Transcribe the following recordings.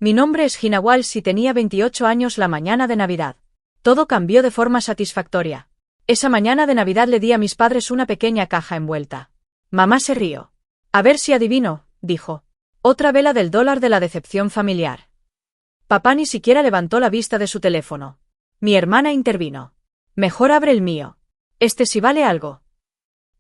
Mi nombre es Gina Walsh y tenía 28 años la mañana de Navidad. Todo cambió de forma satisfactoria. Esa mañana de Navidad le di a mis padres una pequeña caja envuelta. Mamá se rió. A ver si adivino, dijo. Otra vela del dólar de la decepción familiar. Papá ni siquiera levantó la vista de su teléfono. Mi hermana intervino. Mejor abre el mío. Este sí vale algo.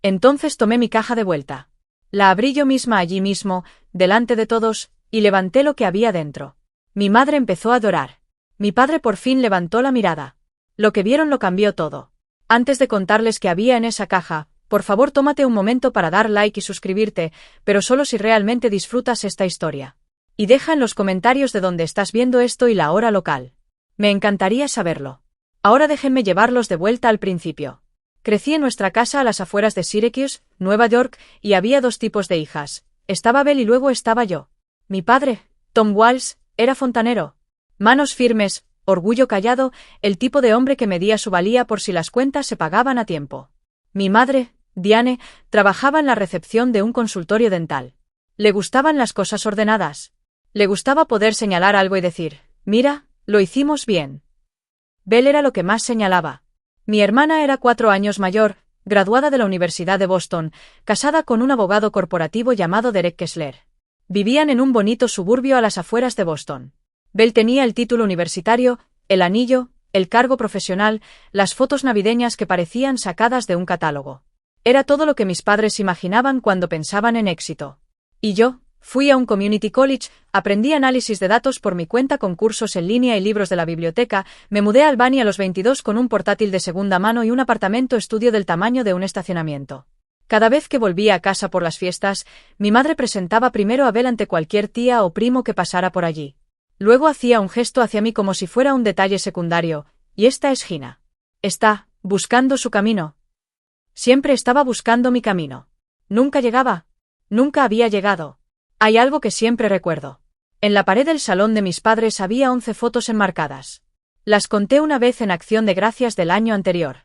Entonces tomé mi caja de vuelta. La abrí yo misma allí mismo, delante de todos, y levanté lo que había dentro. Mi madre empezó a llorar. Mi padre por fin levantó la mirada. Lo que vieron lo cambió todo. Antes de contarles qué había en esa caja, por favor tómate un momento para dar like y suscribirte, pero solo si realmente disfrutas esta historia. Y deja en los comentarios de dónde estás viendo esto y la hora local. Me encantaría saberlo. Ahora déjenme llevarlos de vuelta al principio. Crecí en nuestra casa a las afueras de Syracuse, Nueva York, y había dos tipos de hijas. Estaba Belle y luego estaba yo. Mi padre, Tom Walsh, era fontanero. Manos firmes, orgullo callado, el tipo de hombre que medía su valía por si las cuentas se pagaban a tiempo. Mi madre, Diane, trabajaba en la recepción de un consultorio dental. Le gustaban las cosas ordenadas. Le gustaba poder señalar algo y decir, mira, lo hicimos bien. Belle era lo que más señalaba. Mi hermana era 4 años mayor, graduada de la Universidad de Boston, casada con un abogado corporativo llamado Derek Kessler. Vivían en un bonito suburbio a las afueras de Boston. Belle tenía el título universitario, el anillo, el cargo profesional, las fotos navideñas que parecían sacadas de un catálogo. Era todo lo que mis padres imaginaban cuando pensaban en éxito. Y yo, fui a un community college, aprendí análisis de datos por mi cuenta con cursos en línea y libros de la biblioteca, me mudé a Albany a los 22 con un portátil de segunda mano y un apartamento estudio del tamaño de un estacionamiento. Cada vez que volvía a casa por las fiestas, mi madre presentaba primero a Belle ante cualquier tía o primo que pasara por allí. Luego hacía un gesto hacia mí como si fuera un detalle secundario, y esta es Gina. Está buscando su camino. Siempre estaba buscando mi camino. Nunca llegaba. Nunca había llegado. Hay algo que siempre recuerdo. En la pared del salón de mis padres había 11 fotos enmarcadas. Las conté una vez en Acción de Gracias del año anterior.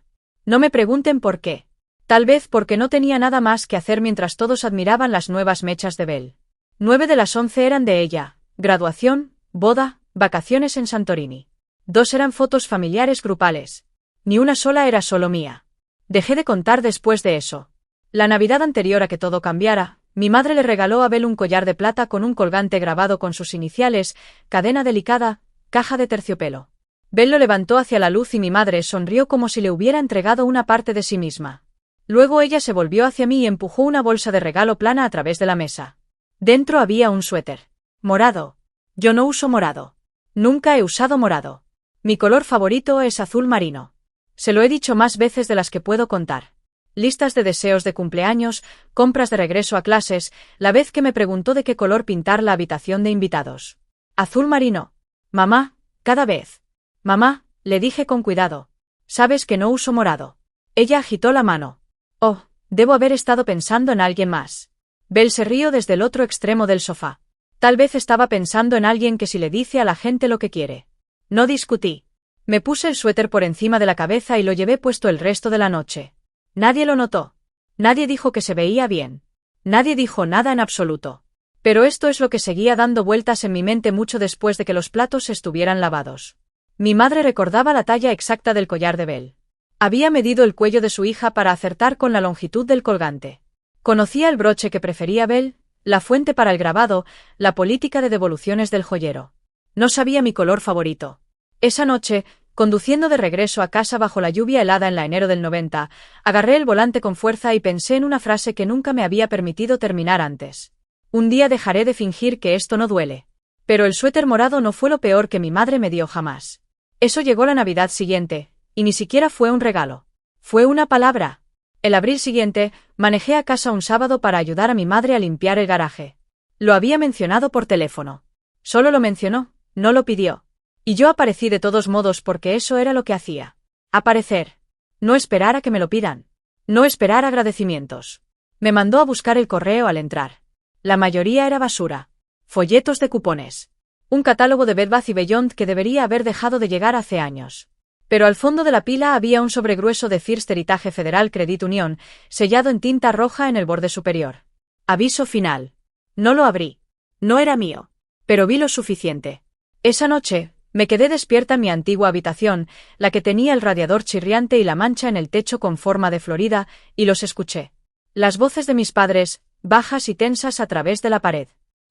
No me pregunten por qué. Tal vez porque no tenía nada más que hacer mientras todos admiraban las nuevas mechas de Belle. 9 de las 11 eran de ella, graduación, boda, vacaciones en Santorini. 2 eran fotos familiares grupales. Ni una sola era solo mía. Dejé de contar después de eso. La Navidad anterior a que todo cambiara, mi madre le regaló a Belle un collar de plata con un colgante grabado con sus iniciales, cadena delicada, caja de terciopelo. Belle lo levantó hacia la luz y mi madre sonrió como si le hubiera entregado una parte de sí misma. Luego ella se volvió hacia mí y empujó una bolsa de regalo plana a través de la mesa. Dentro había un suéter. Morado. Yo no uso morado. Nunca he usado morado. Mi color favorito es azul marino. Se lo he dicho más veces de las que puedo contar. Listas de deseos de cumpleaños, compras de regreso a clases, la vez que me preguntó de qué color pintar la habitación de invitados. Azul marino. Mamá, cada vez. Mamá, le dije con cuidado. Sabes que no uso morado. Ella agitó la mano. Oh, debo haber estado pensando en alguien más. Belle se rió desde el otro extremo del sofá. Tal vez estaba pensando en alguien que si le dice a la gente lo que quiere. No discutí. Me puse el suéter por encima de la cabeza y lo llevé puesto el resto de la noche. Nadie lo notó. Nadie dijo que se veía bien. Nadie dijo nada en absoluto. Pero esto es lo que seguía dando vueltas en mi mente mucho después de que los platos estuvieran lavados. Mi madre recordaba la talla exacta del collar de Belle. Había medido el cuello de su hija para acertar con la longitud del colgante. Conocía el broche que prefería Belle, la fuente para el grabado, la política de devoluciones del joyero. No sabía mi color favorito. Esa noche, conduciendo de regreso a casa bajo la lluvia helada en la enero del 90, agarré el volante con fuerza y pensé en una frase que nunca me había permitido terminar antes. Un día dejaré de fingir que esto no duele. Pero el suéter morado no fue lo peor que mi madre me dio jamás. Eso llegó la Navidad siguiente, y ni siquiera fue un regalo. Fue una palabra. El abril siguiente, manejé a casa un sábado para ayudar a mi madre a limpiar el garaje. Lo había mencionado por teléfono. Solo lo mencionó, no lo pidió. Y yo aparecí de todos modos porque eso era lo que hacía. Aparecer. No esperar a que me lo pidan. No esperar agradecimientos. Me mandó a buscar el correo al entrar. La mayoría era basura. Folletos de cupones. Un catálogo de Bed Bath & Beyond que debería haber dejado de llegar hace años. Pero al fondo de la pila había un sobregrueso de First Heritage Federal Credit Union, sellado en tinta roja en el borde superior. Aviso final. No lo abrí. No era mío. Pero vi lo suficiente. Esa noche, me quedé despierta en mi antigua habitación, la que tenía el radiador chirriante y la mancha en el techo con forma de Florida, y los escuché. Las voces de mis padres, bajas y tensas a través de la pared.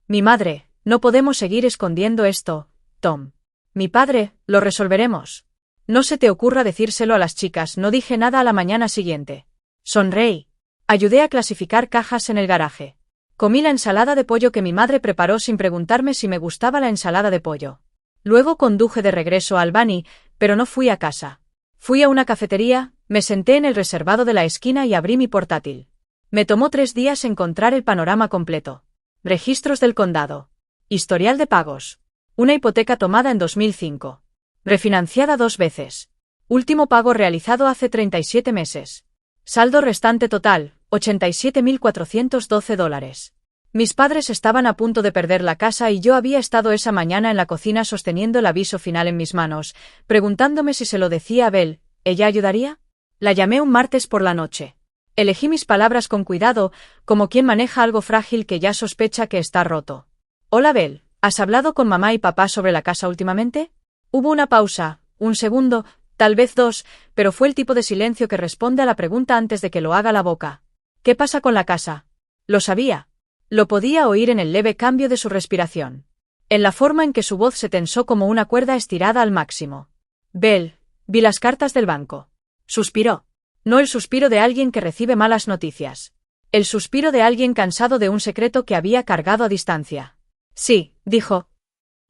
Mi madre: no podemos seguir escondiendo esto, Tom. Mi padre: lo resolveremos. No se te ocurra decírselo a las chicas. No dije nada a la mañana siguiente. Sonreí. Ayudé a clasificar cajas en el garaje. Comí la ensalada de pollo que mi madre preparó sin preguntarme si me gustaba la ensalada de pollo. Luego conduje de regreso a Albany, pero no fui a casa. Fui a una cafetería, me senté en el reservado de la esquina y abrí mi portátil. Me tomó 3 días encontrar el panorama completo. Registros del condado. Historial de pagos. Una hipoteca tomada en 2005. Refinanciada 2 veces. Último pago realizado hace 37 meses. Saldo restante total, $87,412. Mis padres estaban a punto de perder la casa y yo había estado esa mañana en la cocina sosteniendo el aviso final en mis manos, preguntándome si se lo decía a Belle, ¿ella ayudaría? La llamé un martes por la noche. Elegí mis palabras con cuidado, como quien maneja algo frágil que ya sospecha que está roto. Hola Belle, ¿has hablado con mamá y papá sobre la casa últimamente? Hubo una pausa, un segundo, tal vez 2, pero fue el tipo de silencio que responde a la pregunta antes de que lo haga la boca. ¿Qué pasa con la casa? Lo sabía. Lo podía oír en el leve cambio de su respiración. En la forma en que su voz se tensó como una cuerda estirada al máximo. Belle, vi las cartas del banco. Suspiró. No el suspiro de alguien que recibe malas noticias. El suspiro de alguien cansado de un secreto que había cargado a distancia. Sí, dijo.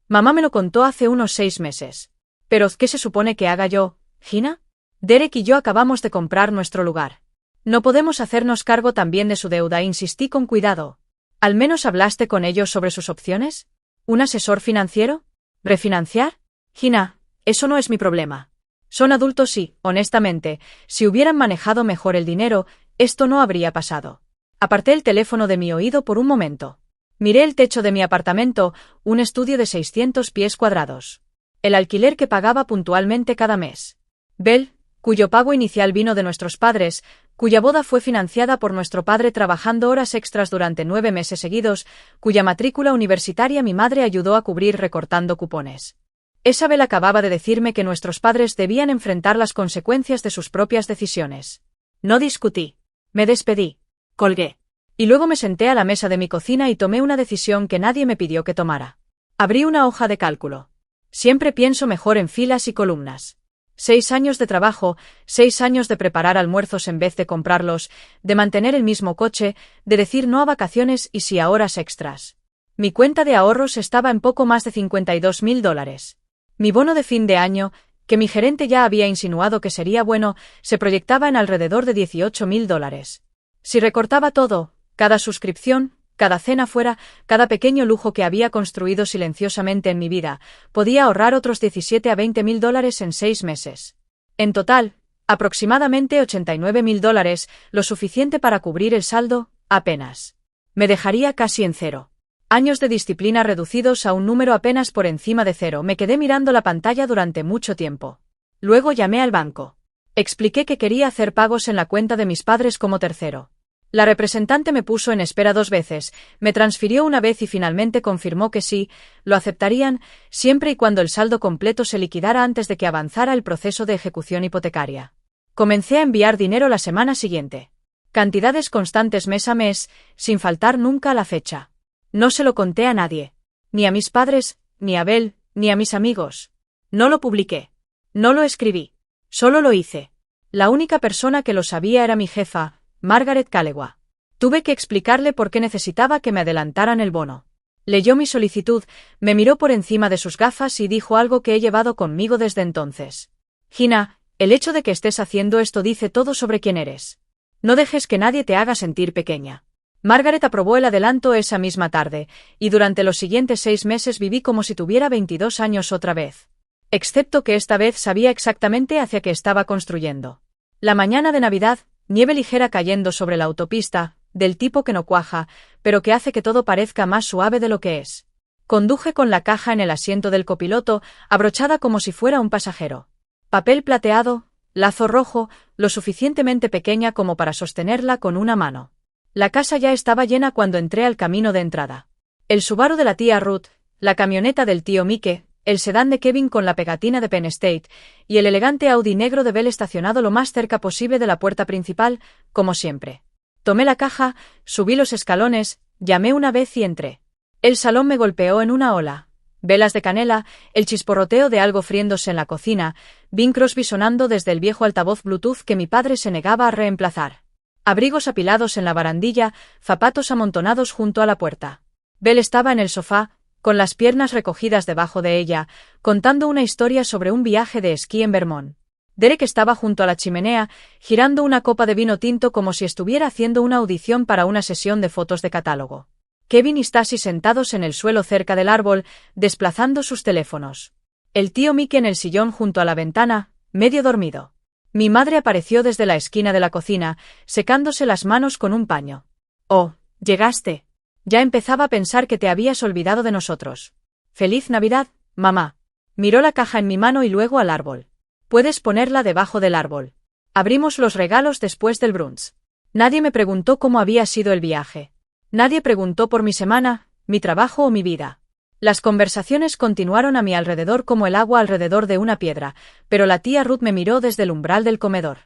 Mamá me lo contó hace unos 6 meses. Pero ¿qué se supone que haga yo, Gina? Derek y yo acabamos de comprar nuestro lugar. No podemos hacernos cargo también de su deuda, insistí con cuidado. ¿Al menos hablaste con ellos sobre sus opciones? ¿Un asesor financiero? ¿Refinanciar? Gina, eso no es mi problema. Son adultos y, honestamente, si hubieran manejado mejor el dinero, esto no habría pasado. Aparté el teléfono de mi oído por un momento. Miré el techo de mi apartamento, un estudio de 600 pies cuadrados. El alquiler que pagaba puntualmente cada mes. Belle, cuyo pago inicial vino de nuestros padres, cuya boda fue financiada por nuestro padre trabajando horas extras durante 9 meses seguidos, cuya matrícula universitaria mi madre ayudó a cubrir recortando cupones. Esa Belle acababa de decirme que nuestros padres debían enfrentar las consecuencias de sus propias decisiones. No discutí. Me despedí. Colgué. Y luego me senté a la mesa de mi cocina y tomé una decisión que nadie me pidió que tomara. Abrí una hoja de cálculo. Siempre pienso mejor en filas y columnas. 6 años de trabajo, 6 años de preparar almuerzos en vez de comprarlos, de mantener el mismo coche, de decir no a vacaciones y sí a horas extras. Mi cuenta de ahorros estaba en poco más de $52,000. Mi bono de fin de año, que mi gerente ya había insinuado que sería bueno, se proyectaba en alrededor de $18,000. Si recortaba todo, cada suscripción, cada cena fuera, cada pequeño lujo que había construido silenciosamente en mi vida, podía ahorrar otros $17 a $20,000 en 6 meses. En total, aproximadamente $89,000, lo suficiente para cubrir el saldo, apenas. Me dejaría casi en cero. Años de disciplina reducidos a un número apenas por encima de 0. Me quedé mirando la pantalla durante mucho tiempo. Luego llamé al banco. Expliqué que quería hacer pagos en la cuenta de mis padres como tercero. La representante me puso en espera 2 veces, me transfirió una vez y finalmente confirmó que sí, lo aceptarían, siempre y cuando el saldo completo se liquidara antes de que avanzara el proceso de ejecución hipotecaria. Comencé a enviar dinero la semana siguiente. Cantidades constantes mes a mes, sin faltar nunca a la fecha. No se lo conté a nadie. Ni a mis padres, ni a Belle, ni a mis amigos. No lo publiqué. No lo escribí. Solo lo hice. La única persona que lo sabía era mi jefa, Margaret Calewa. Tuve que explicarle por qué necesitaba que me adelantaran el bono. Leyó mi solicitud, me miró por encima de sus gafas y dijo algo que he llevado conmigo desde entonces. Gina, el hecho de que estés haciendo esto dice todo sobre quién eres. No dejes que nadie te haga sentir pequeña. Margaret aprobó el adelanto esa misma tarde, y durante los siguientes 6 meses viví como si tuviera 22 años otra vez. Excepto que esta vez sabía exactamente hacia qué estaba construyendo. La mañana de Navidad, nieve ligera cayendo sobre la autopista, del tipo que no cuaja, pero que hace que todo parezca más suave de lo que es. Conduje con la caja en el asiento del copiloto, abrochada como si fuera un pasajero. Papel plateado, lazo rojo, lo suficientemente pequeña como para sostenerla con una mano. La casa ya estaba llena cuando entré al camino de entrada. El Subaru de la tía Ruth, la camioneta del tío Mike, el sedán de Kevin con la pegatina de Penn State, y el elegante Audi negro de Belle estacionado lo más cerca posible de la puerta principal, como siempre. Tomé la caja, subí los escalones, llamé una vez y entré. El salón me golpeó en una ola. Velas de canela, el chisporroteo de algo friéndose en la cocina, Bing Crosby sonando desde el viejo altavoz Bluetooth que mi padre se negaba a reemplazar. Abrigos apilados en la barandilla, zapatos amontonados junto a la puerta. Belle estaba en el sofá, con las piernas recogidas debajo de ella, contando una historia sobre un viaje de esquí en Vermont. Derek estaba junto a la chimenea, girando una copa de vino tinto como si estuviera haciendo una audición para una sesión de fotos de catálogo. Kevin y Stacy sentados en el suelo cerca del árbol, desplazando sus teléfonos. El tío Mickey en el sillón junto a la ventana, medio dormido. Mi madre apareció desde la esquina de la cocina, secándose las manos con un paño. «Oh, llegaste. Ya empezaba a pensar que te habías olvidado de nosotros. ¡Feliz Navidad, mamá!». Miró la caja en mi mano y luego al árbol. «Puedes ponerla debajo del árbol». Abrimos los regalos después del brunch. Nadie me preguntó cómo había sido el viaje. Nadie preguntó por mi semana, mi trabajo o mi vida. Las conversaciones continuaron a mi alrededor como el agua alrededor de una piedra, pero la tía Ruth me miró desde el umbral del comedor.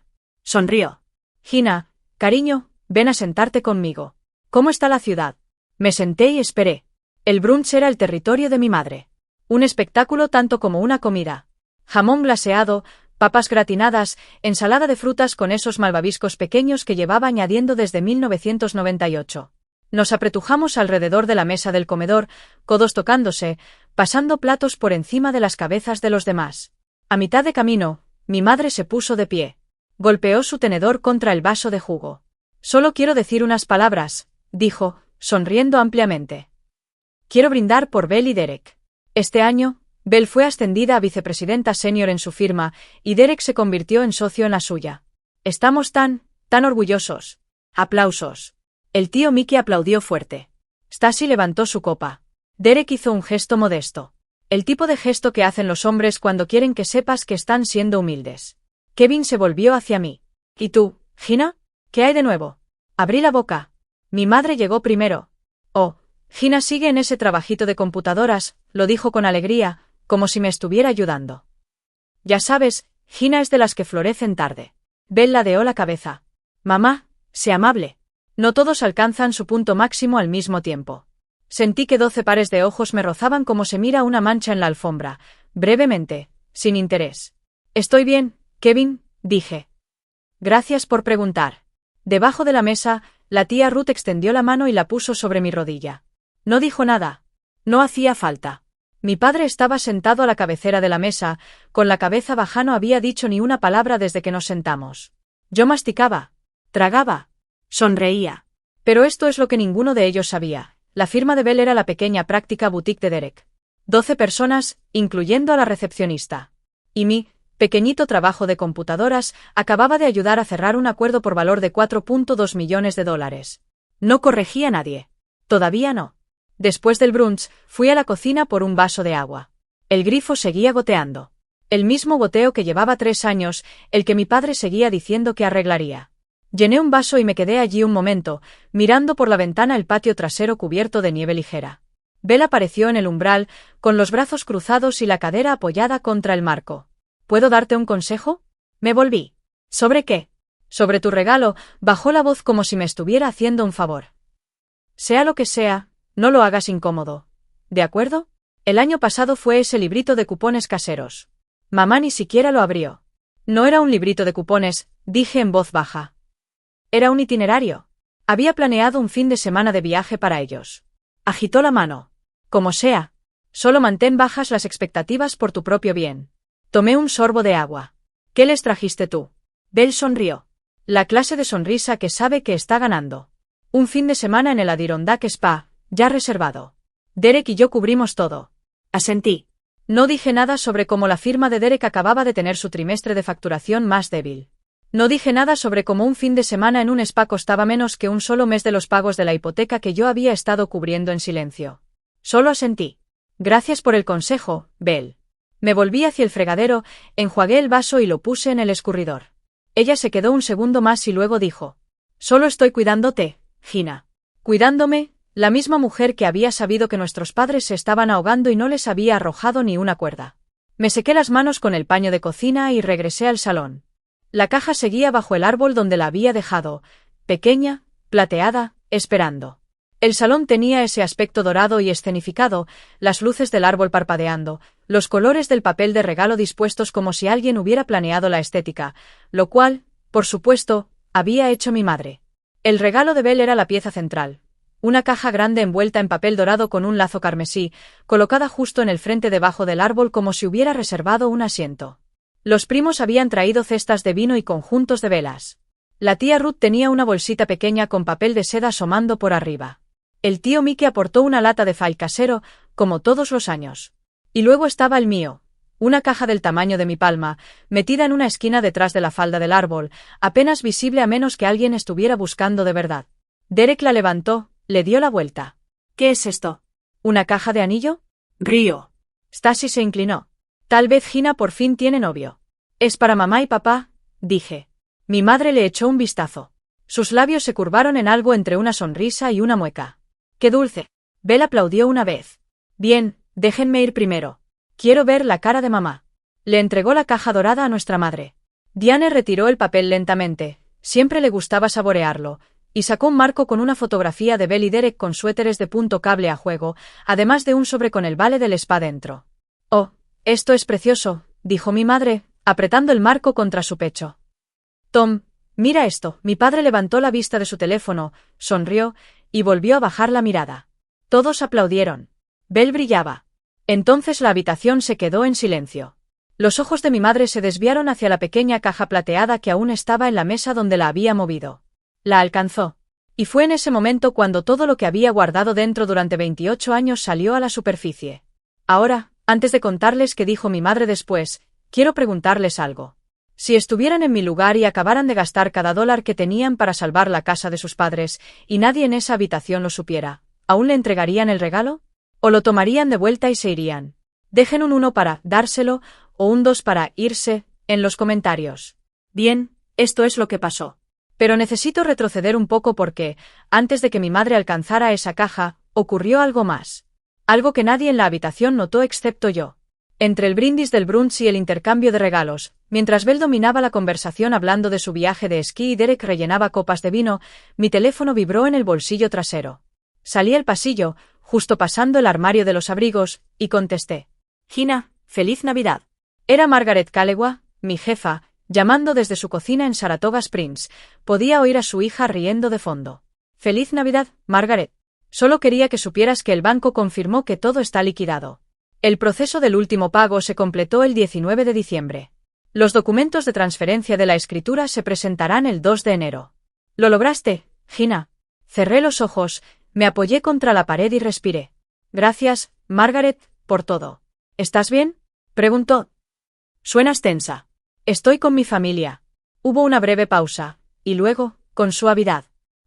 Sonrió. «Gina, cariño, ven a sentarte conmigo. ¿Cómo está la ciudad?». Me senté y esperé. El brunch era el territorio de mi madre. Un espectáculo tanto como una comida. Jamón glaseado, papas gratinadas, ensalada de frutas con esos malvaviscos pequeños que llevaba añadiendo desde 1998. Nos apretujamos alrededor de la mesa del comedor, codos tocándose, pasando platos por encima de las cabezas de los demás. A mitad de camino, mi madre se puso de pie. Golpeó su tenedor contra el vaso de jugo. «Solo quiero decir unas palabras», dijo, sonriendo ampliamente. «Quiero brindar por Belle y Derek. Este año, Belle fue ascendida a vicepresidenta senior en su firma, y Derek se convirtió en socio en la suya. Estamos tan orgullosos». Aplausos. El tío Mickey aplaudió fuerte. Stacy levantó su copa. Derek hizo un gesto modesto. El tipo de gesto que hacen los hombres cuando quieren que sepas que están siendo humildes. Kevin se volvió hacia mí. «¿Y tú, Gina? ¿Qué hay de nuevo?». Abrí la boca. Mi madre llegó primero. «Oh, Gina sigue en ese trabajito de computadoras», lo dijo con alegría, como si me estuviera ayudando. «Ya sabes, Gina es de las que florecen tarde». Belle ladeó la cabeza. «Mamá, sé amable. No todos alcanzan su punto máximo al mismo tiempo». Sentí que 12 pares de ojos me rozaban como se mira una mancha en la alfombra, brevemente, sin interés. «Estoy bien, Kevin», dije. «Gracias por preguntar». Debajo de la mesa, la tía Ruth extendió la mano y la puso sobre mi rodilla. No dijo nada. No hacía falta. Mi padre estaba sentado a la cabecera de la mesa, con la cabeza baja, no había dicho ni una palabra desde que nos sentamos. Yo masticaba. Tragaba. Sonreía. Pero esto es lo que ninguno de ellos sabía. La firma de Belle era la pequeña práctica boutique de Derek. 12 personas, incluyendo a la recepcionista. Y mi pequeñito trabajo de computadoras acababa de ayudar a cerrar un acuerdo por valor de $4.2 millones. No corregí a nadie. Todavía no. Después del brunch, fui a la cocina por un vaso de agua. El grifo seguía goteando. El mismo goteo que llevaba 3 años, el que mi padre seguía diciendo que arreglaría. Llené un vaso y me quedé allí un momento, mirando por la ventana el patio trasero cubierto de nieve ligera. Belle apareció en el umbral, con los brazos cruzados y la cadera apoyada contra el marco. «¿Puedo darte un consejo?». Me volví. «¿Sobre qué?». «Sobre tu regalo», bajó la voz como si me estuviera haciendo un favor. «Sea lo que sea, no lo hagas incómodo. ¿De acuerdo?». El año pasado fue ese librito de cupones caseros. Mamá ni siquiera lo abrió. «No era un librito de cupones», dije en voz baja. «Era un itinerario. Había planeado un fin de semana de viaje para ellos». Agitó la mano. «Como sea. Solo mantén bajas las expectativas por tu propio bien». Tomé un sorbo de agua. «¿Qué les trajiste tú?». Belle sonrió. La clase de sonrisa que sabe que está ganando. Un fin de semana en el Adirondack Spa, ya reservado. Derek y yo cubrimos todo. Asentí. No dije nada sobre cómo la firma de Derek acababa de tener su trimestre de facturación más débil. No dije nada sobre cómo un fin de semana en un spa costaba menos que un solo mes de los pagos de la hipoteca que yo había estado cubriendo en silencio. Solo asentí. «Gracias por el consejo, Belle». Me volví hacia el fregadero, enjuagué el vaso y lo puse en el escurridor. Ella se quedó un segundo más y luego dijo: «Solo estoy cuidándote, Gina». «¿Cuidándome?». La misma mujer que había sabido que nuestros padres se estaban ahogando y no les había arrojado ni una cuerda. Me sequé las manos con el paño de cocina y regresé al salón. La caja seguía bajo el árbol donde la había dejado, pequeña, plateada, esperando. El salón tenía ese aspecto dorado y escenificado, las luces del árbol parpadeando, los colores del papel de regalo dispuestos como si alguien hubiera planeado la estética, lo cual, por supuesto, había hecho mi madre. El regalo de Belle era la pieza central. Una caja grande envuelta en papel dorado con un lazo carmesí, colocada justo en el frente debajo del árbol como si hubiera reservado un asiento. Los primos habían traído cestas de vino y conjuntos de velas. La tía Ruth tenía una bolsita pequeña con papel de seda asomando por arriba. El tío Mickey aportó una lata de fay casero, como todos los años. Y luego estaba el mío, una caja del tamaño de mi palma, metida en una esquina detrás de la falda del árbol, apenas visible a menos que alguien estuviera buscando de verdad. Derek la levantó, le dio la vuelta. ¿Qué es esto? ¿Una caja de anillo? Río. Stacy se inclinó. Tal vez Gina por fin tiene novio. Es para mamá y papá, dije. Mi madre le echó un vistazo. Sus labios se curvaron en algo entre una sonrisa y una mueca. ¡Qué dulce! Belle aplaudió una vez. Bien, déjenme ir primero. Quiero ver la cara de mamá. Le entregó la caja dorada a nuestra madre. Diane retiró el papel lentamente, siempre le gustaba saborearlo, y sacó un marco con una fotografía de Belle y Derek con suéteres de punto cable a juego, además de un sobre con el vale del spa dentro. «Oh, esto es precioso», dijo mi madre, apretando el marco contra su pecho. «Tom, mira esto». Mi padre levantó la vista de su teléfono, sonrió, y volvió a bajar la mirada. Todos aplaudieron. Belle brillaba. Entonces la habitación se quedó en silencio. Los ojos de mi madre se desviaron hacia la pequeña caja plateada que aún estaba en la mesa donde la había movido. La alcanzó. Y fue en ese momento cuando todo lo que había guardado dentro durante 28 años salió a la superficie. Ahora, antes de contarles qué dijo mi madre después, quiero preguntarles algo. Si estuvieran en mi lugar y acabaran de gastar cada dólar que tenían para salvar la casa de sus padres, y nadie en esa habitación lo supiera, ¿aún le entregarían el regalo? ¿O lo tomarían de vuelta y se irían? Dejen un 1 para dárselo, o un 2 para irse, en los comentarios. Bien, esto es lo que pasó. Pero necesito retroceder un poco porque, antes de que mi madre alcanzara esa caja, ocurrió algo más. Algo que nadie en la habitación notó excepto yo. Entre el brindis del brunch y el intercambio de regalos, mientras Belle dominaba la conversación hablando de su viaje de esquí y Derek rellenaba copas de vino, mi teléfono vibró en el bolsillo trasero. Salí al pasillo, justo pasando el armario de los abrigos, y contesté. «Gina, feliz Navidad». Era Margaret Calewa, mi jefa, llamando desde su cocina en Saratoga Springs. Podía oír a su hija riendo de fondo. «Feliz Navidad, Margaret. Solo quería que supieras que el banco confirmó que todo está liquidado. El proceso del último pago se completó el 19 de diciembre. Los documentos de transferencia de la escritura se presentarán el 2 de enero. ¿Lo lograste, Gina?» Cerré los ojos, me apoyé contra la pared y respiré. «Gracias, Margaret, por todo». «¿Estás bien?», preguntó. «Suenas tensa». «Estoy con mi familia». Hubo una breve pausa, y luego, con suavidad.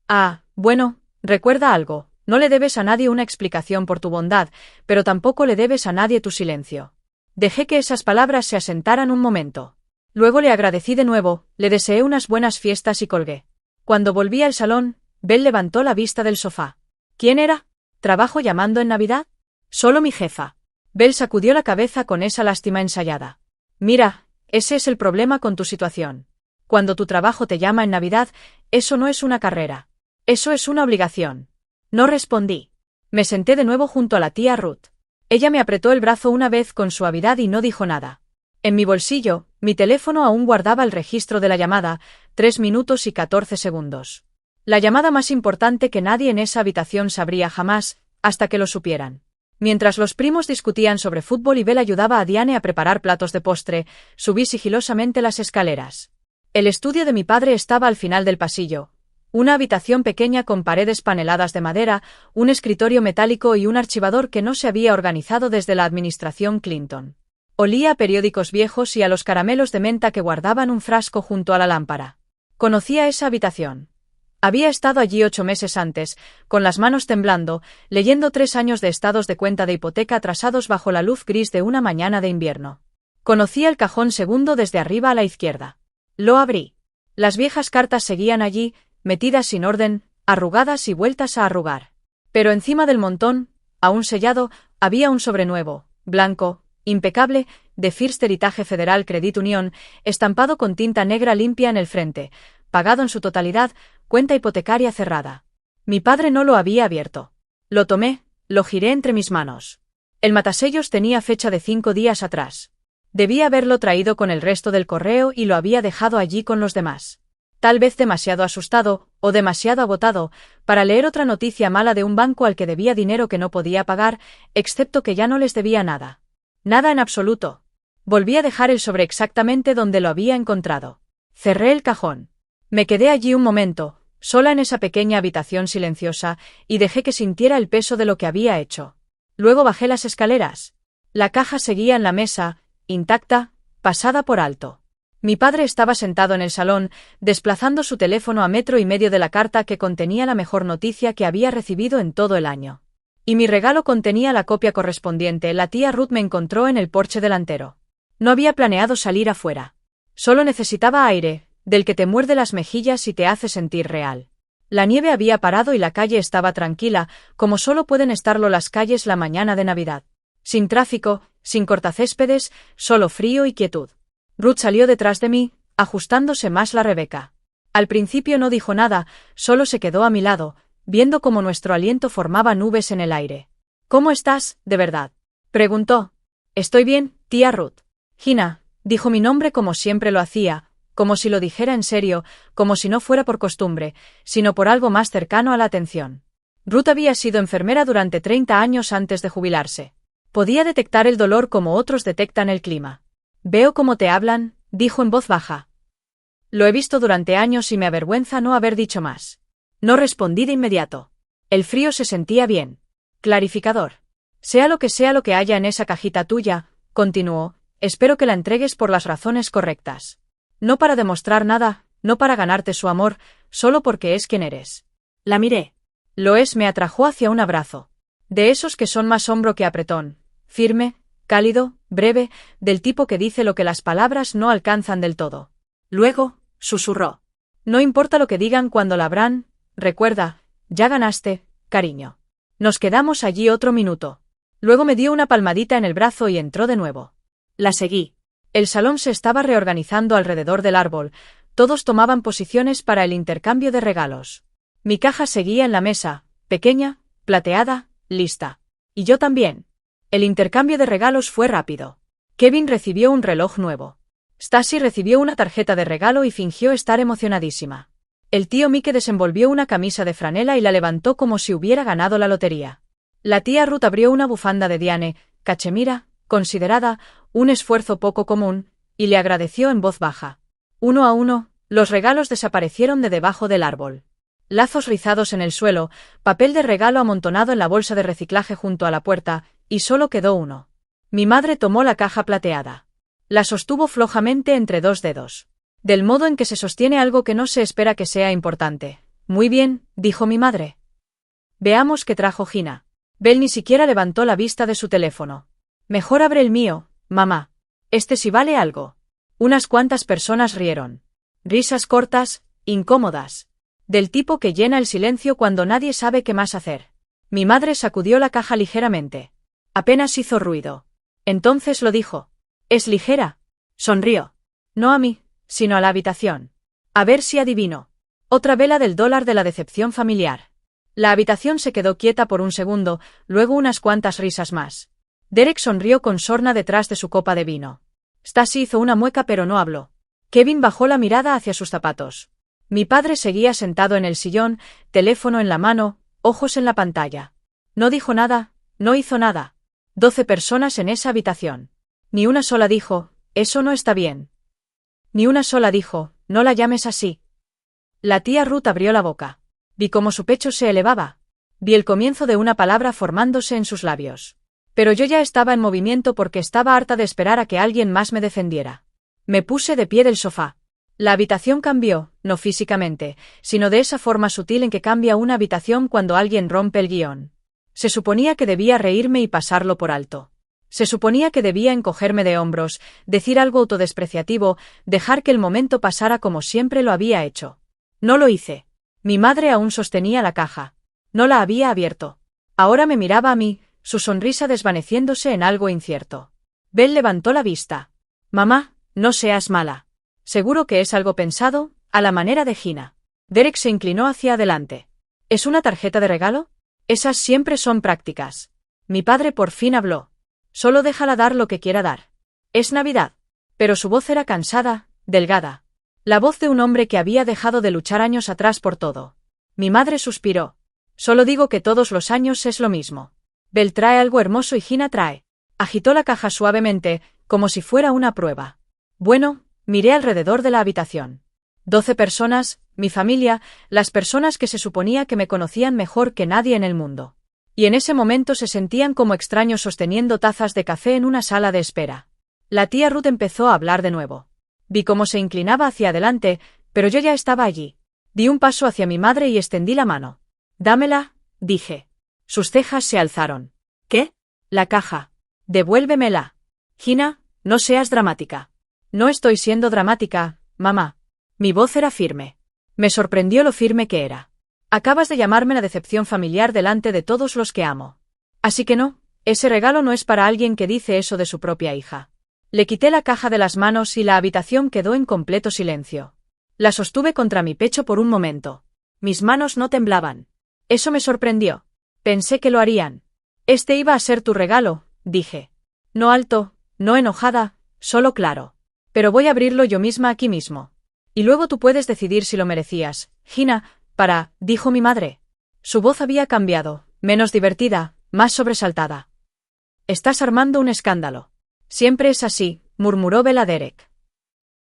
«Ah, bueno, recuerda algo. No le debes a nadie una explicación por tu bondad, pero tampoco le debes a nadie tu silencio». Dejé que esas palabras se asentaran un momento. Luego le agradecí de nuevo, le deseé unas buenas fiestas y colgué. Cuando volví al salón, Belle levantó la vista del sofá. ¿Quién era? ¿Trabajo llamando en Navidad? Solo mi jefa. Belle sacudió la cabeza con esa lástima ensayada. Mira, ese es el problema con tu situación. Cuando tu trabajo te llama en Navidad, eso no es una carrera. Eso es una obligación. No respondí. Me senté de nuevo junto a la tía Ruth. Ella me apretó el brazo una vez con suavidad y no dijo nada. En mi bolsillo, mi teléfono aún guardaba el registro de la llamada, 3 minutos y 14 segundos. La llamada más importante que nadie en esa habitación sabría jamás, hasta que lo supieran. Mientras los primos discutían sobre fútbol y Belle ayudaba a Diane a preparar platos de postre, subí sigilosamente las escaleras. El estudio de mi padre estaba al final del pasillo. Una habitación pequeña con paredes paneladas de madera, un escritorio metálico y un archivador que no se había organizado desde la administración Clinton. Olía a periódicos viejos y a los caramelos de menta que guardaban un frasco junto a la lámpara. Conocía esa habitación. Había estado allí 8 meses antes, con las manos temblando, leyendo 3 años de estados de cuenta de hipoteca atrasados bajo la luz gris de una mañana de invierno. Conocía el cajón segundo desde arriba a la izquierda. Lo abrí. Las viejas cartas seguían allí, metidas sin orden, arrugadas y vueltas a arrugar. Pero encima del montón, aún sellado, había un sobre nuevo, blanco, impecable, de First Heritage Federal Credit Union, estampado con tinta negra limpia en el frente, pagado en su totalidad, cuenta hipotecaria cerrada. Mi padre no lo había abierto. Lo tomé, lo giré entre mis manos. El matasellos tenía fecha de 5 días atrás. Debía haberlo traído con el resto del correo y lo había dejado allí con los demás. Tal vez demasiado asustado, o demasiado agotado, para leer otra noticia mala de un banco al que debía dinero que no podía pagar, excepto que ya no les debía nada. Nada en absoluto. Volví a dejar el sobre exactamente donde lo había encontrado. Cerré el cajón. Me quedé allí un momento, sola en esa pequeña habitación silenciosa, y dejé que sintiera el peso de lo que había hecho. Luego bajé las escaleras. La caja seguía en la mesa, intacta, pasada por alto. Mi padre estaba sentado en el salón, desplazando su teléfono a 1,5 metros de la carta que contenía la mejor noticia que había recibido en todo el año. Y mi regalo contenía la copia correspondiente. La tía Ruth me encontró en el porche delantero. No había planeado salir afuera. Solo necesitaba aire, del que te muerde las mejillas y te hace sentir real. La nieve había parado y la calle estaba tranquila, como solo pueden estarlo las calles la mañana de Navidad. Sin tráfico, sin cortacéspedes, solo frío y quietud. Ruth salió detrás de mí, ajustándose más la Rebeca. Al principio no dijo nada, solo se quedó a mi lado, viendo cómo nuestro aliento formaba nubes en el aire. ¿Cómo estás, de verdad?, preguntó. Estoy bien, tía Ruth. Gina, dijo mi nombre como siempre lo hacía, como si lo dijera en serio, como si no fuera por costumbre, sino por algo más cercano a la atención. Ruth había sido enfermera durante 30 años antes de jubilarse. Podía detectar el dolor como otros detectan el clima. Veo cómo te hablan, dijo en voz baja. Lo he visto durante años y me avergüenza no haber dicho más. No respondí de inmediato. El frío se sentía bien. Clarificador. Sea lo que haya en esa cajita tuya, continuó, espero que la entregues por las razones correctas. No para demostrar nada, no para ganarte su amor, solo porque es quien eres. La miré. Lo es, me atrajo hacia un abrazo. De esos que son más hombro que apretón, firme, cálido, breve, del tipo que dice lo que las palabras no alcanzan del todo. Luego, susurró. No importa lo que digan cuando la abran, recuerda, ya ganaste, cariño. Nos quedamos allí otro minuto. Luego me dio una palmadita en el brazo y entró de nuevo. La seguí. El salón se estaba reorganizando alrededor del árbol, todos tomaban posiciones para el intercambio de regalos. Mi caja seguía en la mesa, pequeña, plateada, lista. Y yo también. El intercambio de regalos fue rápido. Kevin recibió un reloj nuevo. Stacy recibió una tarjeta de regalo y fingió estar emocionadísima. El tío Mike desenvolvió una camisa de franela y la levantó como si hubiera ganado la lotería. La tía Ruth abrió una bufanda de Diane, cachemira, considerada, un esfuerzo poco común, y le agradeció en voz baja. Uno a uno, los regalos desaparecieron de debajo del árbol. Lazos rizados en el suelo, papel de regalo amontonado en la bolsa de reciclaje junto a la puerta, y solo quedó uno. Mi madre tomó la caja plateada. La sostuvo flojamente entre 2 dedos. Del modo en que se sostiene algo que no se espera que sea importante. Muy bien, dijo mi madre. Veamos qué trajo Gina. Belle ni siquiera levantó la vista de su teléfono. Mejor abre el mío, mamá. Este sí vale algo. Unas cuantas personas rieron. Risas cortas, incómodas. Del tipo que llena el silencio cuando nadie sabe qué más hacer. Mi madre sacudió la caja ligeramente. Apenas hizo ruido. Entonces lo dijo. Es ligera. Sonrió. No a mí, sino a la habitación. A ver si adivino. Otra vela del dólar de la decepción familiar. La habitación se quedó quieta por un segundo, luego unas cuantas risas más. Derek sonrió con sorna detrás de su copa de vino. Stacy hizo una mueca pero no habló. Kevin bajó la mirada hacia sus zapatos. Mi padre seguía sentado en el sillón, teléfono en la mano, ojos en la pantalla. No dijo nada, no hizo nada. 12 personas en esa habitación. Ni una sola dijo, eso no está bien. Ni una sola dijo, no la llames así. La tía Ruth abrió la boca. Vi cómo su pecho se elevaba. Vi el comienzo de una palabra formándose en sus labios. Pero yo ya estaba en movimiento porque estaba harta de esperar a que alguien más me defendiera. Me puse de pie del sofá. La habitación cambió, no físicamente, sino de esa forma sutil en que cambia una habitación cuando alguien rompe el guión. Se suponía que debía reírme y pasarlo por alto. Se suponía que debía encogerme de hombros, decir algo autodespreciativo, dejar que el momento pasara como siempre lo había hecho. No lo hice. Mi madre aún sostenía la caja. No la había abierto. Ahora me miraba a mí, su sonrisa desvaneciéndose en algo incierto. Belle levantó la vista. Mamá, no seas mala. Seguro que es algo pensado, a la manera de Gina. Derek se inclinó hacia adelante. ¿Es una tarjeta de regalo? Esas siempre son prácticas. Mi padre por fin habló. Solo déjala dar lo que quiera dar. Es Navidad. Pero su voz era cansada, delgada. La voz de un hombre que había dejado de luchar años atrás por todo. Mi madre suspiró. Solo digo que todos los años es lo mismo. Belle trae algo hermoso y Gina trae. Agitó la caja suavemente, como si fuera una prueba. Bueno, miré alrededor de la habitación. 12 personas, mi familia, las personas que se suponía que me conocían mejor que nadie en el mundo. Y en ese momento se sentían como extraños sosteniendo tazas de café en una sala de espera. La tía Ruth empezó a hablar de nuevo. Vi cómo se inclinaba hacia adelante, pero yo ya estaba allí. Di un paso hacia mi madre y extendí la mano. Dámela, dije. Sus cejas se alzaron. ¿Qué? La caja. Devuélvemela. Gina, no seas dramática. No estoy siendo dramática, mamá. Mi voz era firme. Me sorprendió lo firme que era. Acabas de llamarme la decepción familiar delante de todos los que amo. Así que no, ese regalo no es para alguien que dice eso de su propia hija. Le quité la caja de las manos y la habitación quedó en completo silencio. La sostuve contra mi pecho por un momento. Mis manos no temblaban. Eso me sorprendió. Pensé que lo harían. Este iba a ser tu regalo, dije. No alto, no enojada, solo claro. Pero voy a abrirlo yo misma aquí mismo. Y luego tú puedes decidir si lo merecías, Gina, dijo mi madre. Su voz había cambiado, menos divertida, más sobresaltada. Estás armando un escándalo. Siempre es así, murmuró Belle a Derek.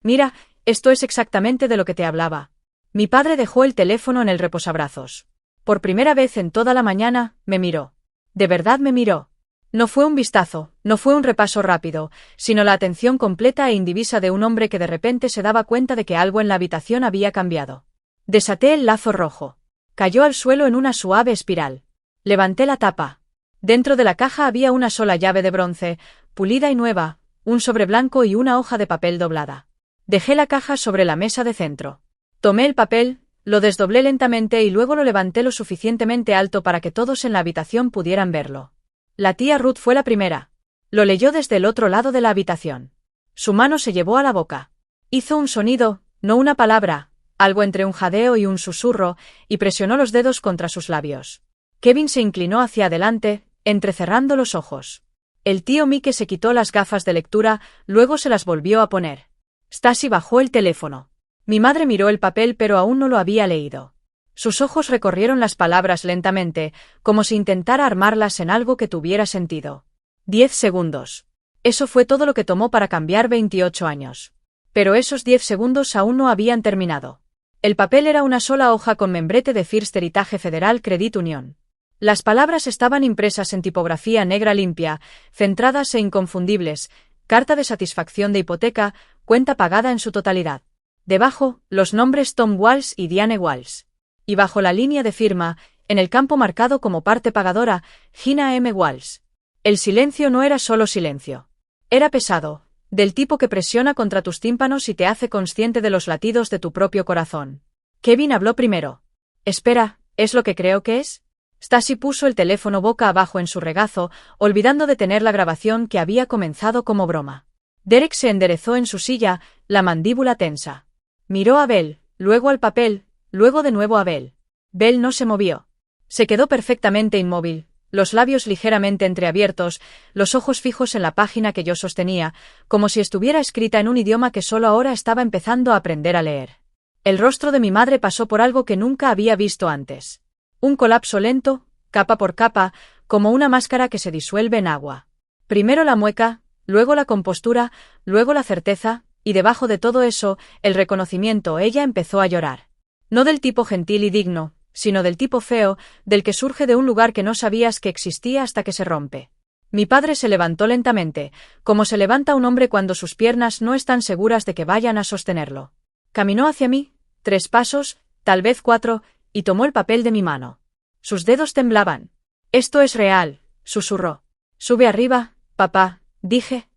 Mira, esto es exactamente de lo que te hablaba. Mi padre dejó el teléfono en el reposabrazos. Por primera vez en toda la mañana, me miró. De verdad me miró. No fue un vistazo, no fue un repaso rápido, sino la atención completa e indivisa de un hombre que de repente se daba cuenta de que algo en la habitación había cambiado. Desaté el lazo rojo. Cayó al suelo en una suave espiral. Levanté la tapa. Dentro de la caja había una sola llave de bronce, pulida y nueva, un sobre blanco y una hoja de papel doblada. Dejé la caja sobre la mesa de centro. Tomé el papel, lo desdoblé lentamente y luego lo levanté lo suficientemente alto para que todos en la habitación pudieran verlo. La tía Ruth fue la primera. Lo leyó desde el otro lado de la habitación. Su mano se llevó a la boca. Hizo un sonido, no una palabra, algo entre un jadeo y un susurro, y presionó los dedos contra sus labios. Kevin se inclinó hacia adelante, entrecerrando los ojos. El tío Mike se quitó las gafas de lectura, luego se las volvió a poner. Stacy bajó el teléfono. Mi madre miró el papel pero aún no lo había leído. Sus ojos recorrieron las palabras lentamente, como si intentara armarlas en algo que tuviera sentido. 10 segundos. Eso fue todo lo que tomó para cambiar 28 años. Pero esos 10 segundos aún no habían terminado. El papel era una sola hoja con membrete de First Heritage Federal Credit Union. Las palabras estaban impresas en tipografía negra limpia, centradas e inconfundibles, carta de satisfacción de hipoteca, cuenta pagada en su totalidad. Debajo, los nombres Tom Walsh y Diane Walsh. Y bajo la línea de firma, en el campo marcado como parte pagadora, Gina M. Walsh. El silencio no era solo silencio. Era pesado, del tipo que presiona contra tus tímpanos y te hace consciente de los latidos de tu propio corazón. Kevin habló primero. Espera, ¿es lo que creo que es? Stacy puso el teléfono boca abajo en su regazo, olvidando detener la grabación que había comenzado como broma. Derek se enderezó en su silla, la mandíbula tensa. Miró a Belle, luego al papel, luego de nuevo a Belle. Belle no se movió. Se quedó perfectamente inmóvil, los labios ligeramente entreabiertos, los ojos fijos en la página que yo sostenía, como si estuviera escrita en un idioma que solo ahora estaba empezando a aprender a leer. El rostro de mi madre pasó por algo que nunca había visto antes. Un colapso lento, capa por capa, como una máscara que se disuelve en agua. Primero la mueca, luego la compostura, luego la certeza, y debajo de todo eso, el reconocimiento. Ella empezó a llorar. No del tipo gentil y digno, sino del tipo feo, del que surge de un lugar que no sabías que existía hasta que se rompe. Mi padre se levantó lentamente, como se levanta un hombre cuando sus piernas no están seguras de que vayan a sostenerlo. Caminó hacia mí, 3 pasos, tal vez 4, y tomó el papel de mi mano. Sus dedos temblaban. Esto es real, susurró. Sube arriba, papá, dije.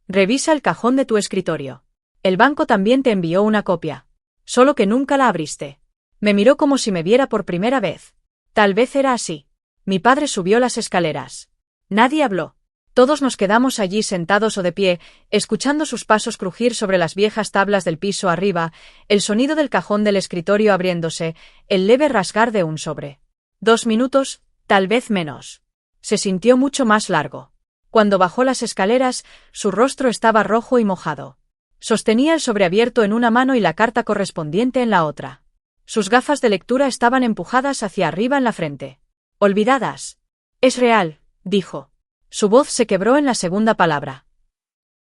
Revisa el cajón de tu escritorio. El banco también te envió una copia. Solo que nunca la abriste. Me miró como si me viera por primera vez. Tal vez era así. Mi padre subió las escaleras. Nadie habló. Todos nos quedamos allí sentados o de pie, escuchando sus pasos crujir sobre las viejas tablas del piso arriba, el sonido del cajón del escritorio abriéndose, el leve rasgar de un sobre. 2 minutos, tal vez menos. Se sintió mucho más largo. Cuando bajó las escaleras, su rostro estaba rojo y mojado. Sostenía el sobre abierto en una mano y la carta correspondiente en la otra. Sus gafas de lectura estaban empujadas hacia arriba en la frente. Olvidadas. Es real, dijo. Su voz se quebró en la segunda palabra.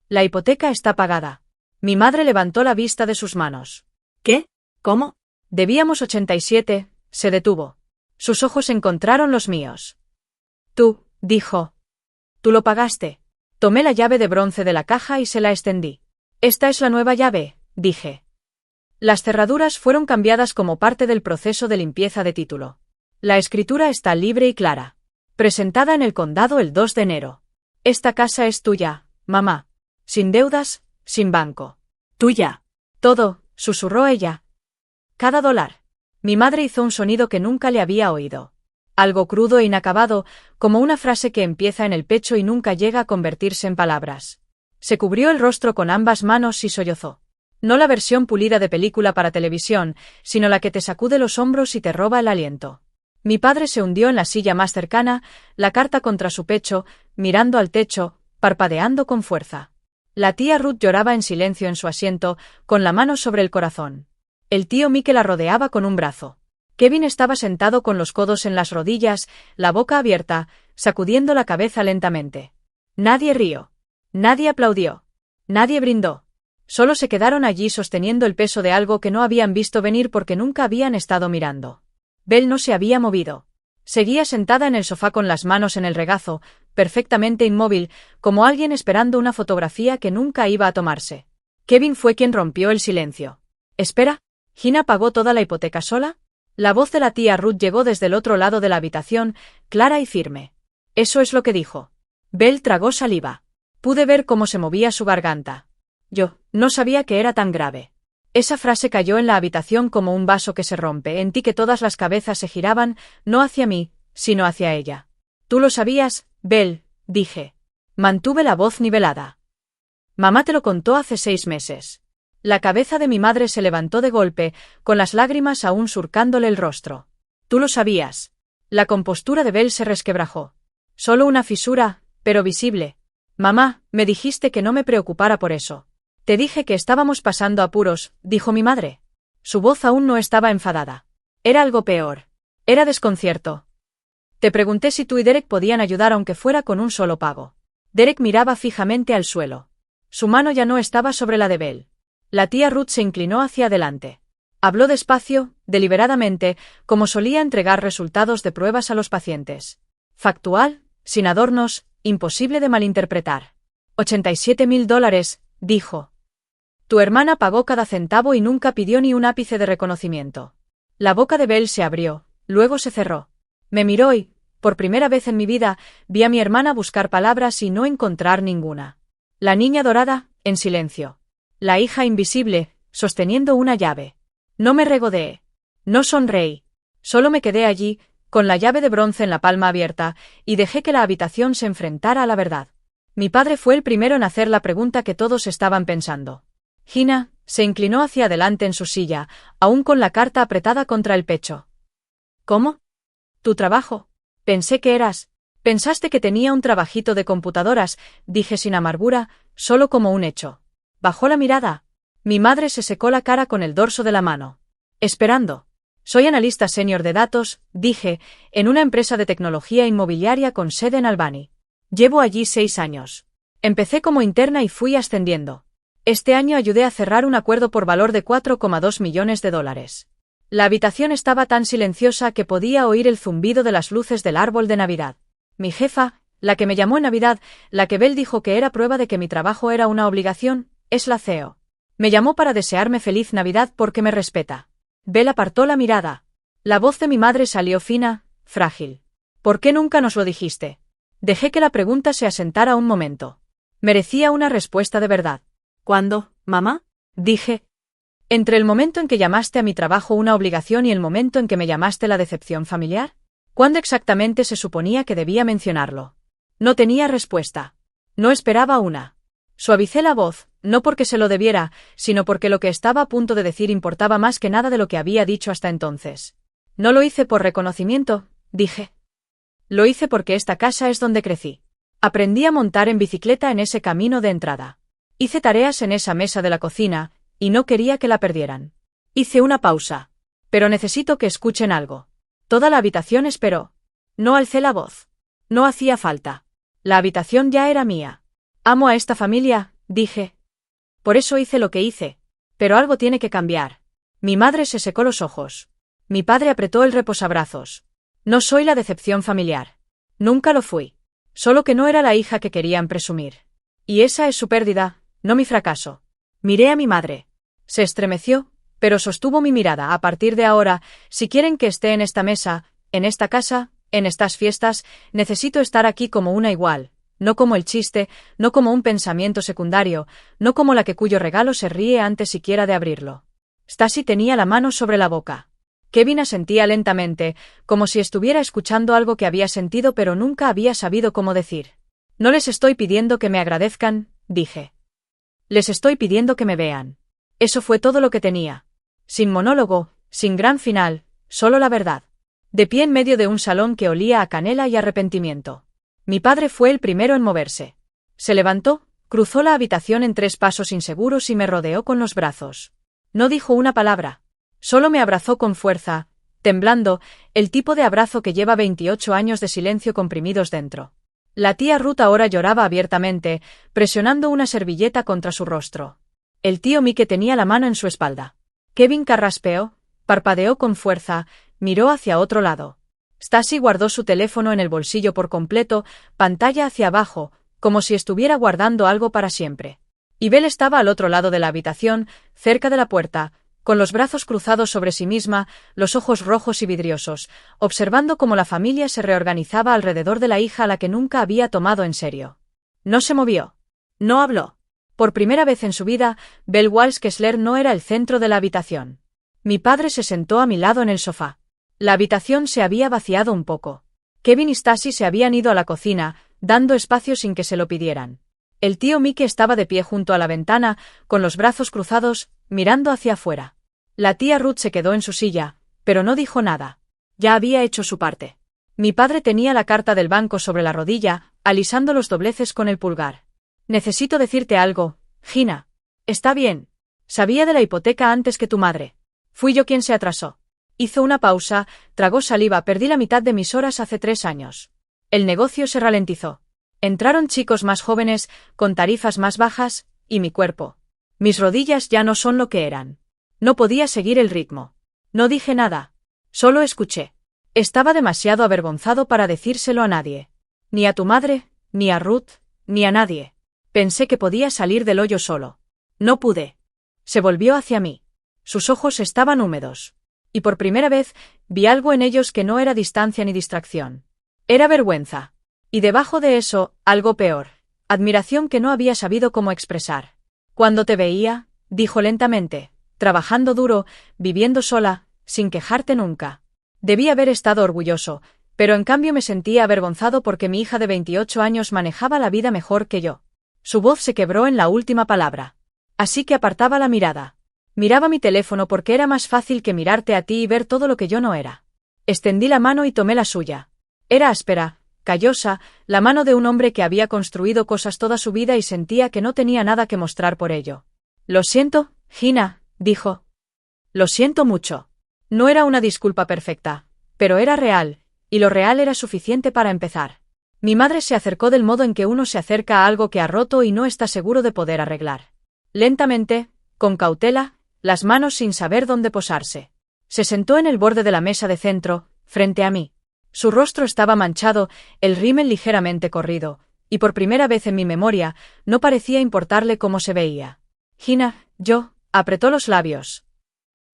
La hipoteca está pagada. Mi madre levantó la vista de sus manos. ¿Qué? ¿Cómo? Debíamos 87, se detuvo. Sus ojos encontraron los míos. Tú, dijo. Tú lo pagaste. Tomé la llave de bronce de la caja y se la extendí. Esta es la nueva llave, dije. Las cerraduras fueron cambiadas como parte del proceso de limpieza de título. La escritura está libre y clara. Presentada en el condado el 2 de enero. Esta casa es tuya, mamá. Sin deudas, sin banco. Tuya. Todo, susurró ella. Cada dólar. Mi madre hizo un sonido que nunca le había oído. Algo crudo e inacabado, como una frase que empieza en el pecho y nunca llega a convertirse en palabras. Se cubrió el rostro con ambas manos y sollozó. No la versión pulida de película para televisión, sino la que te sacude los hombros y te roba el aliento. Mi padre se hundió en la silla más cercana, la carta contra su pecho, mirando al techo, parpadeando con fuerza. La tía Ruth lloraba en silencio en su asiento, con la mano sobre el corazón. El tío Mike la rodeaba con un brazo. Kevin estaba sentado con los codos en las rodillas, la boca abierta, sacudiendo la cabeza lentamente. Nadie rió. Nadie aplaudió. Nadie brindó. Solo se quedaron allí sosteniendo el peso de algo que no habían visto venir porque nunca habían estado mirando. Belle no se había movido. Seguía sentada en el sofá con las manos en el regazo, perfectamente inmóvil, como alguien esperando una fotografía que nunca iba a tomarse. Kevin fue quien rompió el silencio. «Espera, ¿Gina pagó toda la hipoteca sola?» La voz de la tía Ruth llegó desde el otro lado de la habitación, clara y firme. Eso es lo que dijo. Belle tragó saliva. Pude ver cómo se movía su garganta. Yo no sabía que era tan grave. Esa frase cayó en la habitación como un vaso que se rompe, en ti que todas las cabezas se giraban, no hacia mí, sino hacia ella. Tú lo sabías, Belle, dije. Mantuve la voz nivelada. Mamá te lo contó hace 6 meses. La cabeza de mi madre se levantó de golpe, con las lágrimas aún surcándole el rostro. Tú lo sabías. La compostura de Belle se resquebrajó. Solo una fisura, pero visible. Mamá, me dijiste que no me preocupara por eso. Te dije que estábamos pasando apuros, dijo mi madre. Su voz aún no estaba enfadada. Era algo peor. Era desconcierto. Te pregunté si tú y Derek podían ayudar aunque fuera con un solo pago. Derek miraba fijamente al suelo. Su mano ya no estaba sobre la de Belle. La tía Ruth se inclinó hacia adelante. Habló despacio, deliberadamente, como solía entregar resultados de pruebas a los pacientes. Factual, sin adornos, imposible de malinterpretar. $87.000, dijo. Tu hermana pagó cada centavo y nunca pidió ni un ápice de reconocimiento. La boca de Belle se abrió, luego se cerró. Me miró y, por primera vez en mi vida, vi a mi hermana buscar palabras y no encontrar ninguna. La niña dorada, en silencio. La hija invisible, sosteniendo una llave. No me regodeé. No sonreí. Solo me quedé allí, con la llave de bronce en la palma abierta, y dejé que la habitación se enfrentara a la verdad. Mi padre fue el primero en hacer la pregunta que todos estaban pensando. Gina se inclinó hacia adelante en su silla, aún con la carta apretada contra el pecho. ¿Cómo? ¿Tu trabajo? Pensé que eras. Pensaste que tenía un trabajito de computadoras, dije sin amargura, solo como un hecho. Bajó la mirada. Mi madre se secó la cara con el dorso de la mano. Esperando. Soy analista senior de datos, dije, en una empresa de tecnología inmobiliaria con sede en Albany. Llevo allí 6 años. Empecé como interna y fui ascendiendo. Este año ayudé a cerrar un acuerdo por valor de $4,2 millones. La habitación estaba tan silenciosa que podía oír el zumbido de las luces del árbol de Navidad. Mi jefa, la que me llamó en Navidad, la que Belle dijo que era prueba de que mi trabajo era una obligación, es la CEO. Me llamó para desearme feliz Navidad porque me respeta. Belle apartó la mirada. La voz de mi madre salió fina, frágil. ¿Por qué nunca nos lo dijiste? Dejé que la pregunta se asentara un momento. Merecía una respuesta de verdad. ¿Cuándo, mamá? Dije. Entre el momento en que llamaste a mi trabajo una obligación y el momento en que me llamaste la decepción familiar. ¿Cuándo exactamente se suponía que debía mencionarlo? No tenía respuesta. No esperaba una. Suavicé la voz, no porque se lo debiera, sino porque lo que estaba a punto de decir importaba más que nada de lo que había dicho hasta entonces. No lo hice por reconocimiento, dije. Lo hice porque esta casa es donde crecí. Aprendí a montar en bicicleta en ese camino de entrada. Hice tareas en esa mesa de la cocina, y no quería que la perdieran. Hice una pausa. Pero necesito que escuchen algo. Toda la habitación esperó. No alcé la voz. No hacía falta. La habitación ya era mía. Amo a esta familia, dije. Por eso hice lo que hice. Pero algo tiene que cambiar. Mi madre se secó los ojos. Mi padre apretó el reposabrazos. No soy la decepción familiar. Nunca lo fui. Solo que no era la hija que querían presumir. Y esa es su pérdida, no mi fracaso. Miré a mi madre. Se estremeció, pero sostuvo mi mirada. A partir de ahora, si quieren que esté en esta mesa, en esta casa, en estas fiestas, necesito estar aquí como una igual, no como el chiste, no como un pensamiento secundario, no como la que cuyo regalo se ríe antes siquiera de abrirlo. Stacy tenía la mano sobre la boca. Kevin asentía lentamente, como si estuviera escuchando algo que había sentido pero nunca había sabido cómo decir. No les estoy pidiendo que me agradezcan, dije. Les estoy pidiendo que me vean. Eso fue todo lo que tenía. Sin monólogo, sin gran final, solo la verdad. De pie en medio de un salón que olía a canela y arrepentimiento. Mi padre fue el primero en moverse. Se levantó, cruzó la habitación en 3 pasos inseguros y me rodeó con los brazos. No dijo una palabra. Solo me abrazó con fuerza, temblando, el tipo de abrazo que lleva 28 años de silencio comprimidos dentro. La tía Ruth ahora lloraba abiertamente, presionando una servilleta contra su rostro. El tío Mike tenía la mano en su espalda. Kevin carraspeó, parpadeó con fuerza, miró hacia otro lado. Stacy guardó su teléfono en el bolsillo por completo, pantalla hacia abajo, como si estuviera guardando algo para siempre. Y Belle estaba al otro lado de la habitación, cerca de la puerta, con los brazos cruzados sobre sí misma, los ojos rojos y vidriosos, observando cómo la familia se reorganizaba alrededor de la hija a la que nunca había tomado en serio. No se movió. No habló. Por primera vez en su vida, Belle Walsh Kessler no era el centro de la habitación. Mi padre se sentó a mi lado en el sofá. La habitación se había vaciado un poco. Kevin y Stacy se habían ido a la cocina, dando espacio sin que se lo pidieran. El tío Mike estaba de pie junto a la ventana, con los brazos cruzados, mirando hacia afuera. La tía Ruth se quedó en su silla, pero no dijo nada. Ya había hecho su parte. Mi padre tenía la carta del banco sobre la rodilla, alisando los dobleces con el pulgar. Necesito decirte algo, Gina. Está bien. Sabía de la hipoteca antes que tu madre. Fui yo quien se atrasó. Hizo una pausa, tragó saliva. Perdí la mitad de mis horas hace 3 años. El negocio se ralentizó. Entraron chicos más jóvenes, con tarifas más bajas, y mi cuerpo. Mis rodillas ya no son lo que eran. No podía seguir el ritmo. No dije nada. Solo escuché. Estaba demasiado avergonzado para decírselo a nadie. Ni a tu madre, ni a Ruth, ni a nadie. Pensé que podía salir del hoyo solo. No pude. Se volvió hacia mí. Sus ojos estaban húmedos. Y por primera vez, vi algo en ellos que no era distancia ni distracción. Era vergüenza. Y debajo de eso, algo peor. Admiración que no había sabido cómo expresar. Cuando te veía, dijo lentamente, trabajando duro, viviendo sola, sin quejarte nunca. Debí haber estado orgulloso, pero en cambio me sentía avergonzado porque mi hija de 28 años manejaba la vida mejor que yo. Su voz se quebró en la última palabra. Así que apartaba la mirada. Miraba mi teléfono porque era más fácil que mirarte a ti y ver todo lo que yo no era. Extendí la mano y tomé la suya. Era áspera, callosa, la mano de un hombre que había construido cosas toda su vida y sentía que no tenía nada que mostrar por ello. Lo siento, Gina, dijo. Lo siento mucho. No era una disculpa perfecta, pero era real, y lo real era suficiente para empezar. Mi madre se acercó del modo en que uno se acerca a algo que ha roto y no está seguro de poder arreglar. Lentamente, con cautela, las manos sin saber dónde posarse. Se sentó en el borde de la mesa de centro, frente a mí. Su rostro estaba manchado, el rímel ligeramente corrido, y por primera vez en mi memoria, no parecía importarle cómo se veía. Gina, apretó los labios.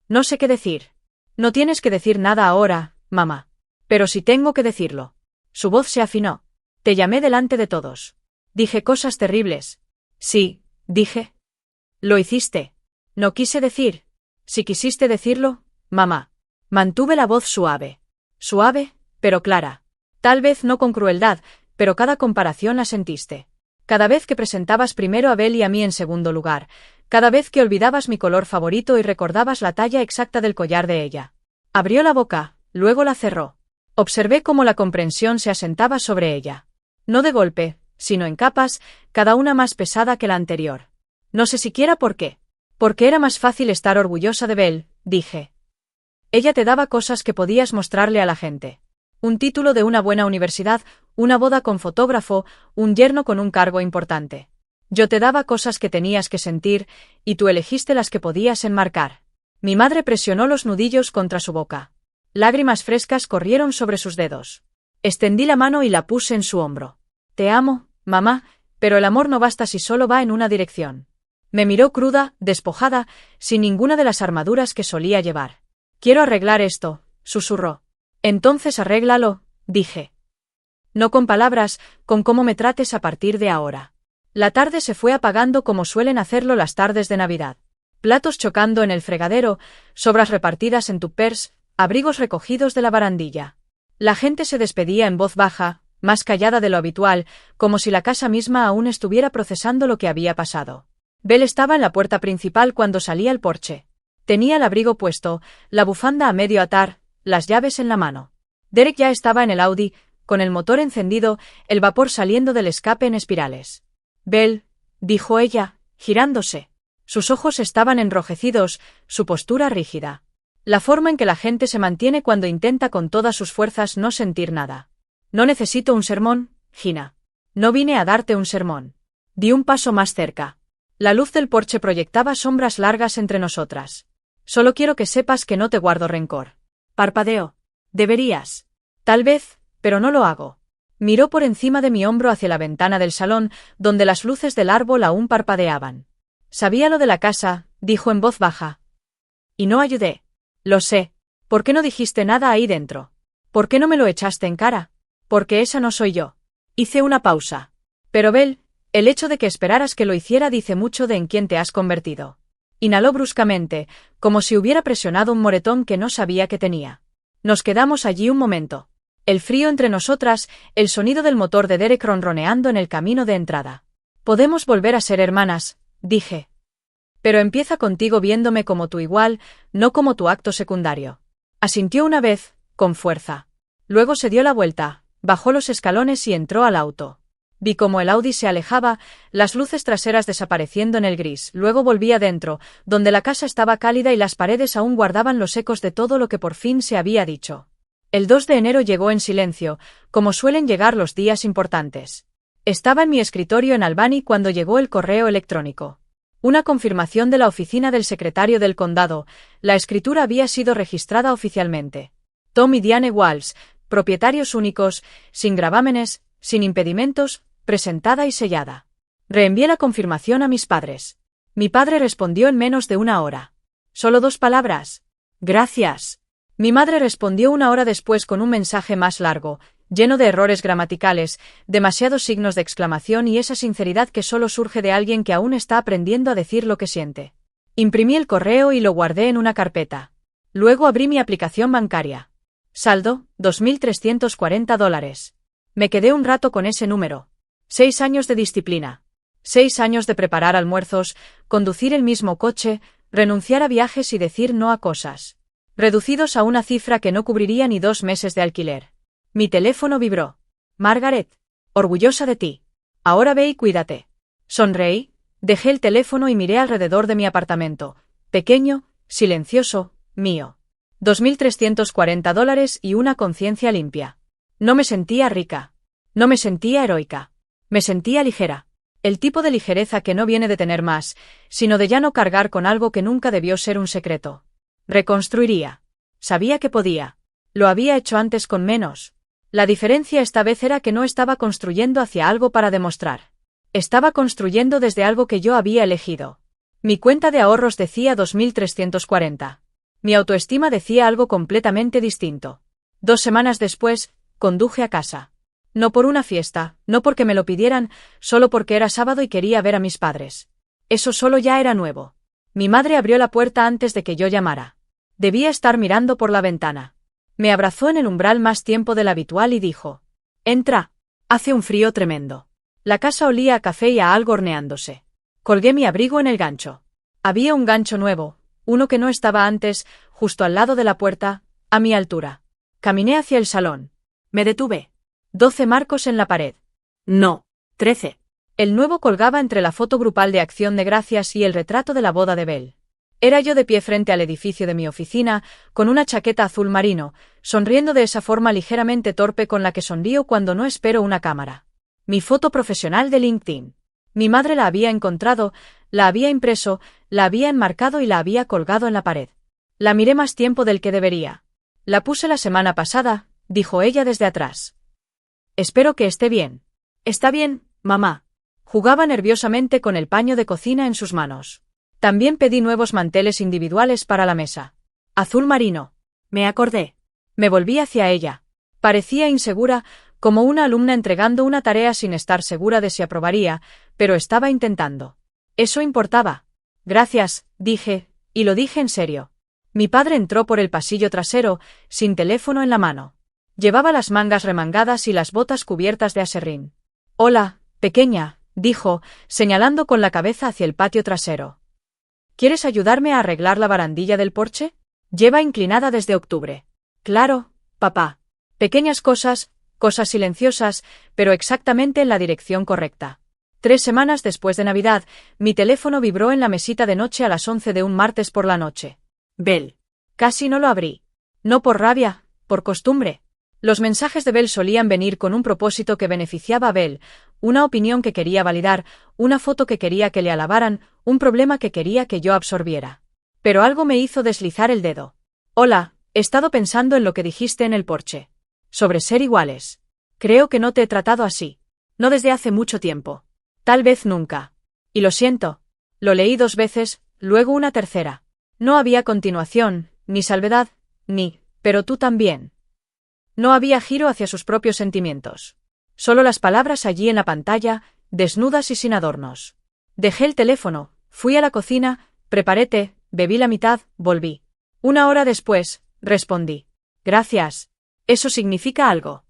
No sé qué decir. No tienes que decir nada ahora, mamá. Pero sí tengo que decirlo. Su voz se afinó. Te llamé delante de todos. Dije cosas terribles. Sí, dije. Lo hiciste. No quise decir. Si quisiste decirlo, mamá. Mantuve la voz suave. Suave, pero clara. Tal vez no con crueldad, pero cada comparación la sentiste. Cada vez que presentabas primero a Belle y a mí en segundo lugar, cada vez que olvidabas mi color favorito y recordabas la talla exacta del collar de ella. Abrió la boca, luego la cerró. Observé cómo la comprensión se asentaba sobre ella. No de golpe, sino en capas, cada una más pesada que la anterior. No sé siquiera por qué. Porque era más fácil estar orgullosa de Belle, dije. Ella te daba cosas que podías mostrarle a la gente. Un título de una buena universidad, una boda con fotógrafo, un yerno con un cargo importante. Yo te daba cosas que tenías que sentir, y tú elegiste las que podías enmarcar. Mi madre presionó los nudillos contra su boca. Lágrimas frescas corrieron sobre sus dedos. Extendí la mano y la puse en su hombro. Te amo, mamá, pero el amor no basta si solo va en una dirección. Me miró cruda, despojada, sin ninguna de las armaduras que solía llevar. Quiero arreglar esto, susurró. Entonces arréglalo, dije. No con palabras, con cómo me trates a partir de ahora. La tarde se fue apagando como suelen hacerlo las tardes de Navidad. Platos chocando en el fregadero, sobras repartidas en tupers, abrigos recogidos de la barandilla. La gente se despedía en voz baja, más callada de lo habitual, como si la casa misma aún estuviera procesando lo que había pasado. Belle estaba en la puerta principal cuando salí al porche. Tenía el abrigo puesto, la bufanda a medio atar, las llaves en la mano. Derek ya estaba en el Audi, con el motor encendido, el vapor saliendo del escape en espirales. Belle, dijo ella, girándose. Sus ojos estaban enrojecidos, su postura rígida. La forma en que la gente se mantiene cuando intenta con todas sus fuerzas no sentir nada. No necesito un sermón, Gina. No vine a darte un sermón. Di un paso más cerca. La luz del porche proyectaba sombras largas entre nosotras. Solo quiero que sepas que no te guardo rencor. Parpadeó. Deberías. Tal vez, pero no lo hago. Miró por encima de mi hombro hacia la ventana del salón, donde las luces del árbol aún parpadeaban. Sabía lo de la casa, dijo en voz baja. Y no ayudé. Lo sé. ¿Por qué no dijiste nada ahí dentro? ¿Por qué no me lo echaste en cara? Porque esa no soy yo. Hice una pausa. Pero Belle, el hecho de que esperaras que lo hiciera dice mucho de en quién te has convertido. Inhaló bruscamente, como si hubiera presionado un moretón que no sabía que tenía. Nos quedamos allí un momento. El frío entre nosotras, el sonido del motor de Derek ronroneando en el camino de entrada. Podemos volver a ser hermanas, dije. Pero empieza contigo viéndome como tu igual, no como tu acto secundario. Asintió una vez, con fuerza. Luego se dio la vuelta, bajó los escalones y entró al auto. Vi cómo el Audi se alejaba, las luces traseras desapareciendo en el gris. Luego volví adentro, donde la casa estaba cálida y las paredes aún guardaban los ecos de todo lo que por fin se había dicho. El 2 de enero llegó en silencio, como suelen llegar los días importantes. Estaba en mi escritorio en Albany cuando llegó el correo electrónico. Una confirmación de la oficina del secretario del condado. La escritura había sido registrada oficialmente. Tom y Diane Walsh, propietarios únicos, sin gravámenes, sin impedimentos, presentada y sellada. Reenvié la confirmación a mis padres. Mi padre respondió en menos de una hora. Solo 2 palabras. Gracias. Mi madre respondió 1 hora después con un mensaje más largo, lleno de errores gramaticales, demasiados signos de exclamación y esa sinceridad que solo surge de alguien que aún está aprendiendo a decir lo que siente. Imprimí el correo y lo guardé en una carpeta. Luego abrí mi aplicación bancaria. Saldo, $2.340. Me quedé un rato con ese número. 6 años de disciplina. 6 años de preparar almuerzos, conducir el mismo coche, renunciar a viajes y decir no a cosas. Reducidos a una cifra que no cubriría ni 2 meses de alquiler. Mi teléfono vibró. Margaret. Orgullosa de ti. Ahora ve y cuídate. Sonreí, dejé el teléfono y miré alrededor de mi apartamento. Pequeño, silencioso, mío. $2.340 y una conciencia limpia. No me sentía rica. No me sentía heroica. Me sentía ligera. El tipo de ligereza que no viene de tener más, sino de ya no cargar con algo que nunca debió ser un secreto. Reconstruiría. Sabía que podía. Lo había hecho antes con menos. La diferencia esta vez era que no estaba construyendo hacia algo para demostrar. Estaba construyendo desde algo que yo había elegido. Mi cuenta de ahorros decía 2.340. Mi autoestima decía algo completamente distinto. 2 semanas después, conduje a casa. No por una fiesta, no porque me lo pidieran, solo porque era sábado y quería ver a mis padres. Eso solo ya era nuevo. Mi madre abrió la puerta antes de que yo llamara. Debía estar mirando por la ventana. Me abrazó en el umbral más tiempo del habitual y dijo: «Entra. Hace un frío tremendo». La casa olía a café y a algo horneándose. Colgué mi abrigo en el gancho. Había un gancho nuevo, uno que no estaba antes, justo al lado de la puerta, a mi altura. Caminé hacia el salón. Me detuve. 12 marcos en la pared. No, 13. El nuevo colgaba entre la foto grupal de Acción de Gracias y el retrato de la boda de Belle. Era yo de pie frente al edificio de mi oficina, con una chaqueta azul marino, sonriendo de esa forma ligeramente torpe con la que sonrío cuando no espero una cámara. Mi foto profesional de LinkedIn. Mi madre la había encontrado, la había impreso, la había enmarcado y la había colgado en la pared. La miré más tiempo del que debería. La puse la semana pasada, dijo ella desde atrás. Espero que esté bien. Está bien, mamá. Jugaba nerviosamente con el paño de cocina en sus manos. También pedí nuevos manteles individuales para la mesa. Azul marino. Me acordé. Me volví hacia ella. Parecía insegura, como una alumna entregando una tarea sin estar segura de si aprobaría, pero estaba intentando. Eso importaba. Gracias, dije, y lo dije en serio. Mi padre entró por el pasillo trasero, sin teléfono en la mano. Llevaba las mangas remangadas y las botas cubiertas de aserrín. Hola, pequeña, dijo, señalando con la cabeza hacia el patio trasero. ¿Quieres ayudarme a arreglar la barandilla del porche? Lleva inclinada desde octubre. Claro, papá. Pequeñas cosas, cosas silenciosas, pero exactamente en la dirección correcta. 3 semanas después de Navidad, mi teléfono vibró en la mesita de noche a las 11 de un martes por la noche. Belle. Casi no lo abrí. No por rabia, por costumbre. Los mensajes de Belle solían venir con un propósito que beneficiaba a Belle, una opinión que quería validar, una foto que quería que le alabaran, un problema que quería que yo absorbiera. Pero algo me hizo deslizar el dedo. Hola, he estado pensando en lo que dijiste en el porche. Sobre ser iguales. Creo que no te he tratado así. No desde hace mucho tiempo. Tal vez nunca. Y lo siento. Lo leí 2 veces, luego una tercera. No había continuación, ni salvedad, ni, pero tú también. No había giro hacia sus propios sentimientos. Solo las palabras allí en la pantalla, desnudas y sin adornos. Dejé el teléfono, fui a la cocina, preparé té, bebí la mitad, volví. 1 hora después, respondí. Gracias. Eso significa algo.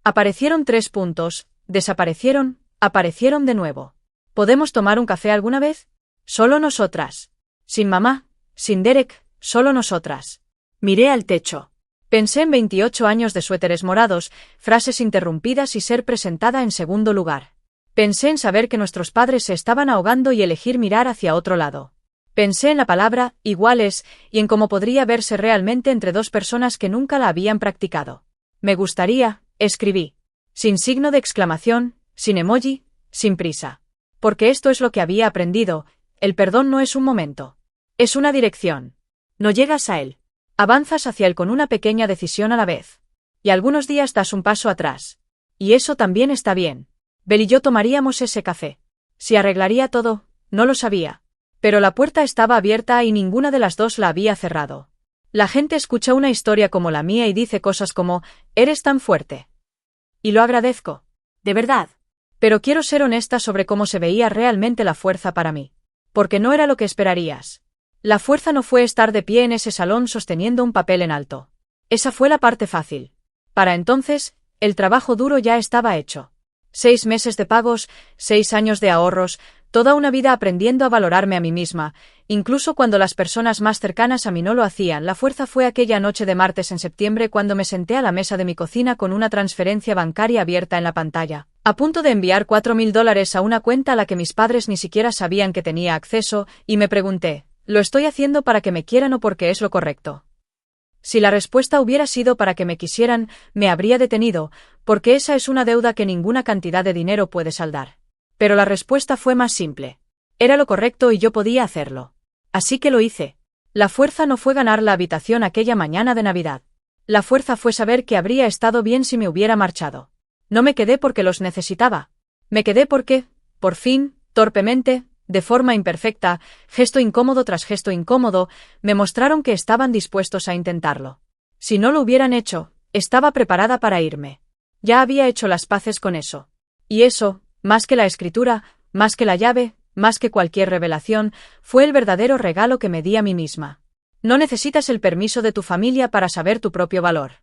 Aparecieron 3 puntos, desaparecieron, aparecieron de nuevo. ¿Podemos tomar un café alguna vez? Solo nosotras. Sin mamá, sin Derek, solo nosotras. Miré al techo. Pensé en 28 años de suéteres morados, frases interrumpidas y ser presentada en segundo lugar. Pensé en saber que nuestros padres se estaban ahogando y elegir mirar hacia otro lado. Pensé en la palabra iguales y en cómo podría verse realmente entre 2 personas que nunca la habían practicado. Me gustaría, escribí. Sin signo de exclamación, sin emoji, sin prisa. Porque esto es lo que había aprendido, el perdón no es un momento. Es una dirección. No llegas a él. Avanzas hacia él con una pequeña decisión a la vez. Y algunos días das un paso atrás. Y eso también está bien. Belle y yo tomaríamos ese café. Si arreglaría todo, no lo sabía. Pero la puerta estaba abierta y ninguna de las 2 la había cerrado. La gente escucha una historia como la mía y dice cosas como, «Eres tan fuerte». Y lo agradezco. De verdad. Pero quiero ser honesta sobre cómo se veía realmente la fuerza para mí. Porque no era lo que esperarías. La fuerza no fue estar de pie en ese salón sosteniendo un papel en alto. Esa fue la parte fácil. Para entonces, el trabajo duro ya estaba hecho. 6 meses de pagos, 6 años de ahorros, toda una vida aprendiendo a valorarme a mí misma, incluso cuando las personas más cercanas a mí no lo hacían. La fuerza fue aquella noche de martes en septiembre cuando me senté a la mesa de mi cocina con una transferencia bancaria abierta en la pantalla, a punto de enviar $4,000 a una cuenta a la que mis padres ni siquiera sabían que tenía acceso, y me pregunté, ¿lo estoy haciendo para que me quieran o porque es lo correcto? Si la respuesta hubiera sido para que me quisieran, me habría detenido, porque esa es una deuda que ninguna cantidad de dinero puede saldar. Pero la respuesta fue más simple. Era lo correcto y yo podía hacerlo. Así que lo hice. La fuerza no fue ganar la habitación aquella mañana de Navidad. La fuerza fue saber que habría estado bien si me hubiera marchado. No me quedé porque los necesitaba. Me quedé porque, por fin, torpemente, de forma imperfecta, gesto incómodo tras gesto incómodo, me mostraron que estaban dispuestos a intentarlo. Si no lo hubieran hecho, estaba preparada para irme. Ya había hecho las paces con eso. Y eso, más que la escritura, más que la llave, más que cualquier revelación, fue el verdadero regalo que me di a mí misma. No necesitas el permiso de tu familia para saber tu propio valor.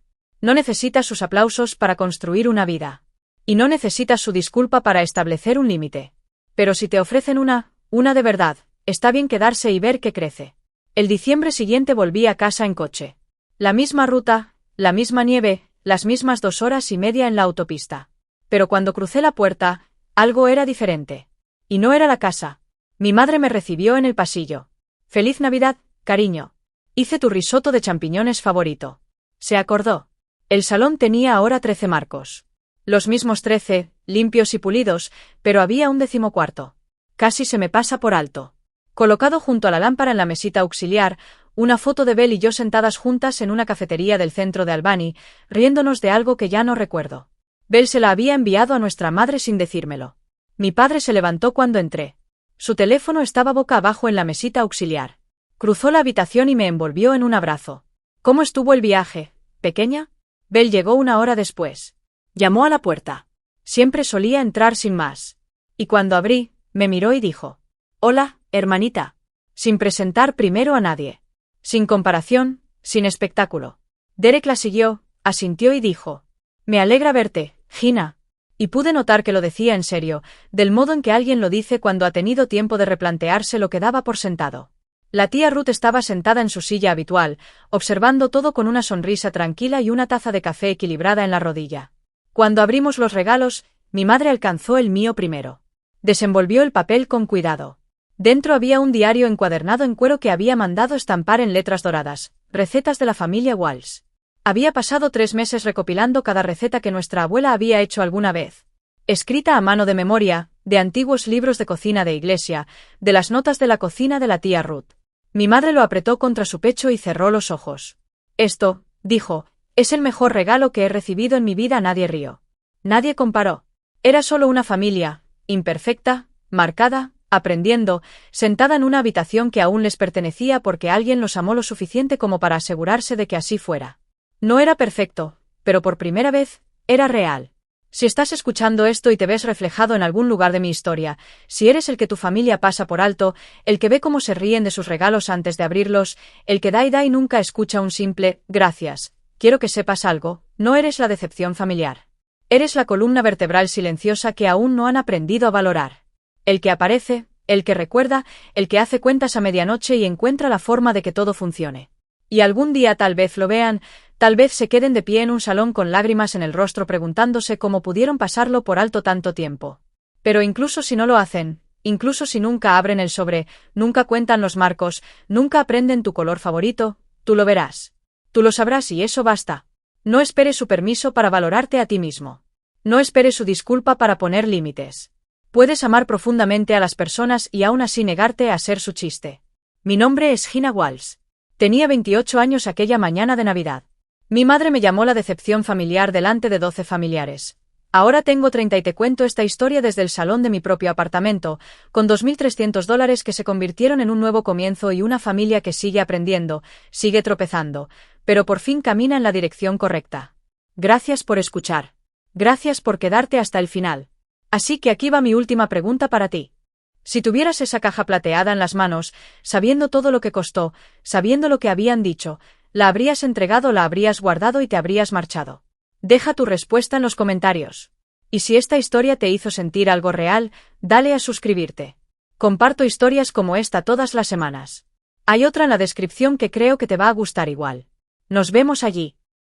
No necesitas sus aplausos para construir una vida. Y no necesitas su disculpa para establecer un límite. Pero si te ofrecen una de verdad, está bien quedarse y ver qué crece. El diciembre siguiente volví a casa en coche. La misma ruta, la misma nieve, las mismas 2 horas y media en la autopista. Pero cuando crucé la puerta, algo era diferente. Y no era la casa. Mi madre me recibió en el pasillo. «Feliz Navidad, cariño. Hice tu risotto de champiñones favorito». Se acordó. El salón tenía ahora 13 marcos. Los mismos 13, limpios y pulidos, pero había un 14º. Casi se me pasa por alto. Colocado junto a la lámpara en la mesita auxiliar, una foto de Belle y yo sentadas juntas en una cafetería del centro de Albany, riéndonos de algo que ya no recuerdo. Belle se la había enviado a nuestra madre sin decírmelo. Mi padre se levantó cuando entré. Su teléfono estaba boca abajo en la mesita auxiliar. Cruzó la habitación y me envolvió en un abrazo. «¿Cómo estuvo el viaje, pequeña?» Belle llegó 1 hora después. Llamó a la puerta. Siempre solía entrar sin más. Y cuando abrí, me miró y dijo: «Hola, hermanita». Sin presentar primero a nadie. Sin comparación, sin espectáculo. Derek la siguió, asintió y dijo: «Me alegra verte, Gina». Y pude notar que lo decía en serio, del modo en que alguien lo dice cuando ha tenido tiempo de replantearse lo que daba por sentado. La tía Ruth estaba sentada en su silla habitual, observando todo con una sonrisa tranquila y una taza de café equilibrada en la rodilla. Cuando abrimos los regalos, mi madre alcanzó el mío primero. Desenvolvió el papel con cuidado. Dentro había un diario encuadernado en cuero que había mandado estampar en letras doradas, recetas de la familia Walsh. Había pasado 3 meses recopilando cada receta que nuestra abuela había hecho alguna vez. Escrita a mano de memoria, de antiguos libros de cocina de iglesia, de las notas de la cocina de la tía Ruth. Mi madre lo apretó contra su pecho y cerró los ojos. «Esto», dijo, «es el mejor regalo que he recibido en mi vida». Nadie rió. Nadie comparó. Era solo una familia, imperfecta, marcada, aprendiendo, sentada en una habitación que aún les pertenecía porque alguien los amó lo suficiente como para asegurarse de que así fuera. No era perfecto, pero por primera vez, era real. Si estás escuchando esto y te ves reflejado en algún lugar de mi historia, si eres el que tu familia pasa por alto, el que ve cómo se ríen de sus regalos antes de abrirlos, el que da y nunca escucha un simple «gracias», quiero que sepas algo, no eres la decepción familiar. Eres la columna vertebral silenciosa que aún no han aprendido a valorar. El que aparece, el que recuerda, el que hace cuentas a medianoche y encuentra la forma de que todo funcione. Y algún día tal vez lo vean, tal vez se queden de pie en un salón con lágrimas en el rostro preguntándose cómo pudieron pasarlo por alto tanto tiempo. Pero incluso si no lo hacen, incluso si nunca abren el sobre, nunca cuentan los marcos, nunca aprenden tu color favorito, tú lo verás. Tú lo sabrás y eso basta. No esperes su permiso para valorarte a ti mismo. No esperes su disculpa para poner límites. Puedes amar profundamente a las personas y aún así negarte a ser su chiste. Mi nombre es Gina Walsh. Tenía 28 años aquella mañana de Navidad. Mi madre me llamó la decepción familiar delante de 12 familiares. Ahora tengo 30 y te cuento esta historia desde el salón de mi propio apartamento, con $2.300 que se convirtieron en un nuevo comienzo y una familia que sigue aprendiendo, sigue tropezando, pero por fin camina en la dirección correcta. Gracias por escuchar. Gracias por quedarte hasta el final. Así que aquí va mi última pregunta para ti. Si tuvieras esa caja plateada en las manos, sabiendo todo lo que costó, sabiendo lo que habían dicho, ¿la habrías entregado, la habrías guardado y te habrías marchado? Deja tu respuesta en los comentarios. Y si esta historia te hizo sentir algo real, dale a suscribirte. Comparto historias como esta todas las semanas. Hay otra en la descripción que creo que te va a gustar igual. Nos vemos allí.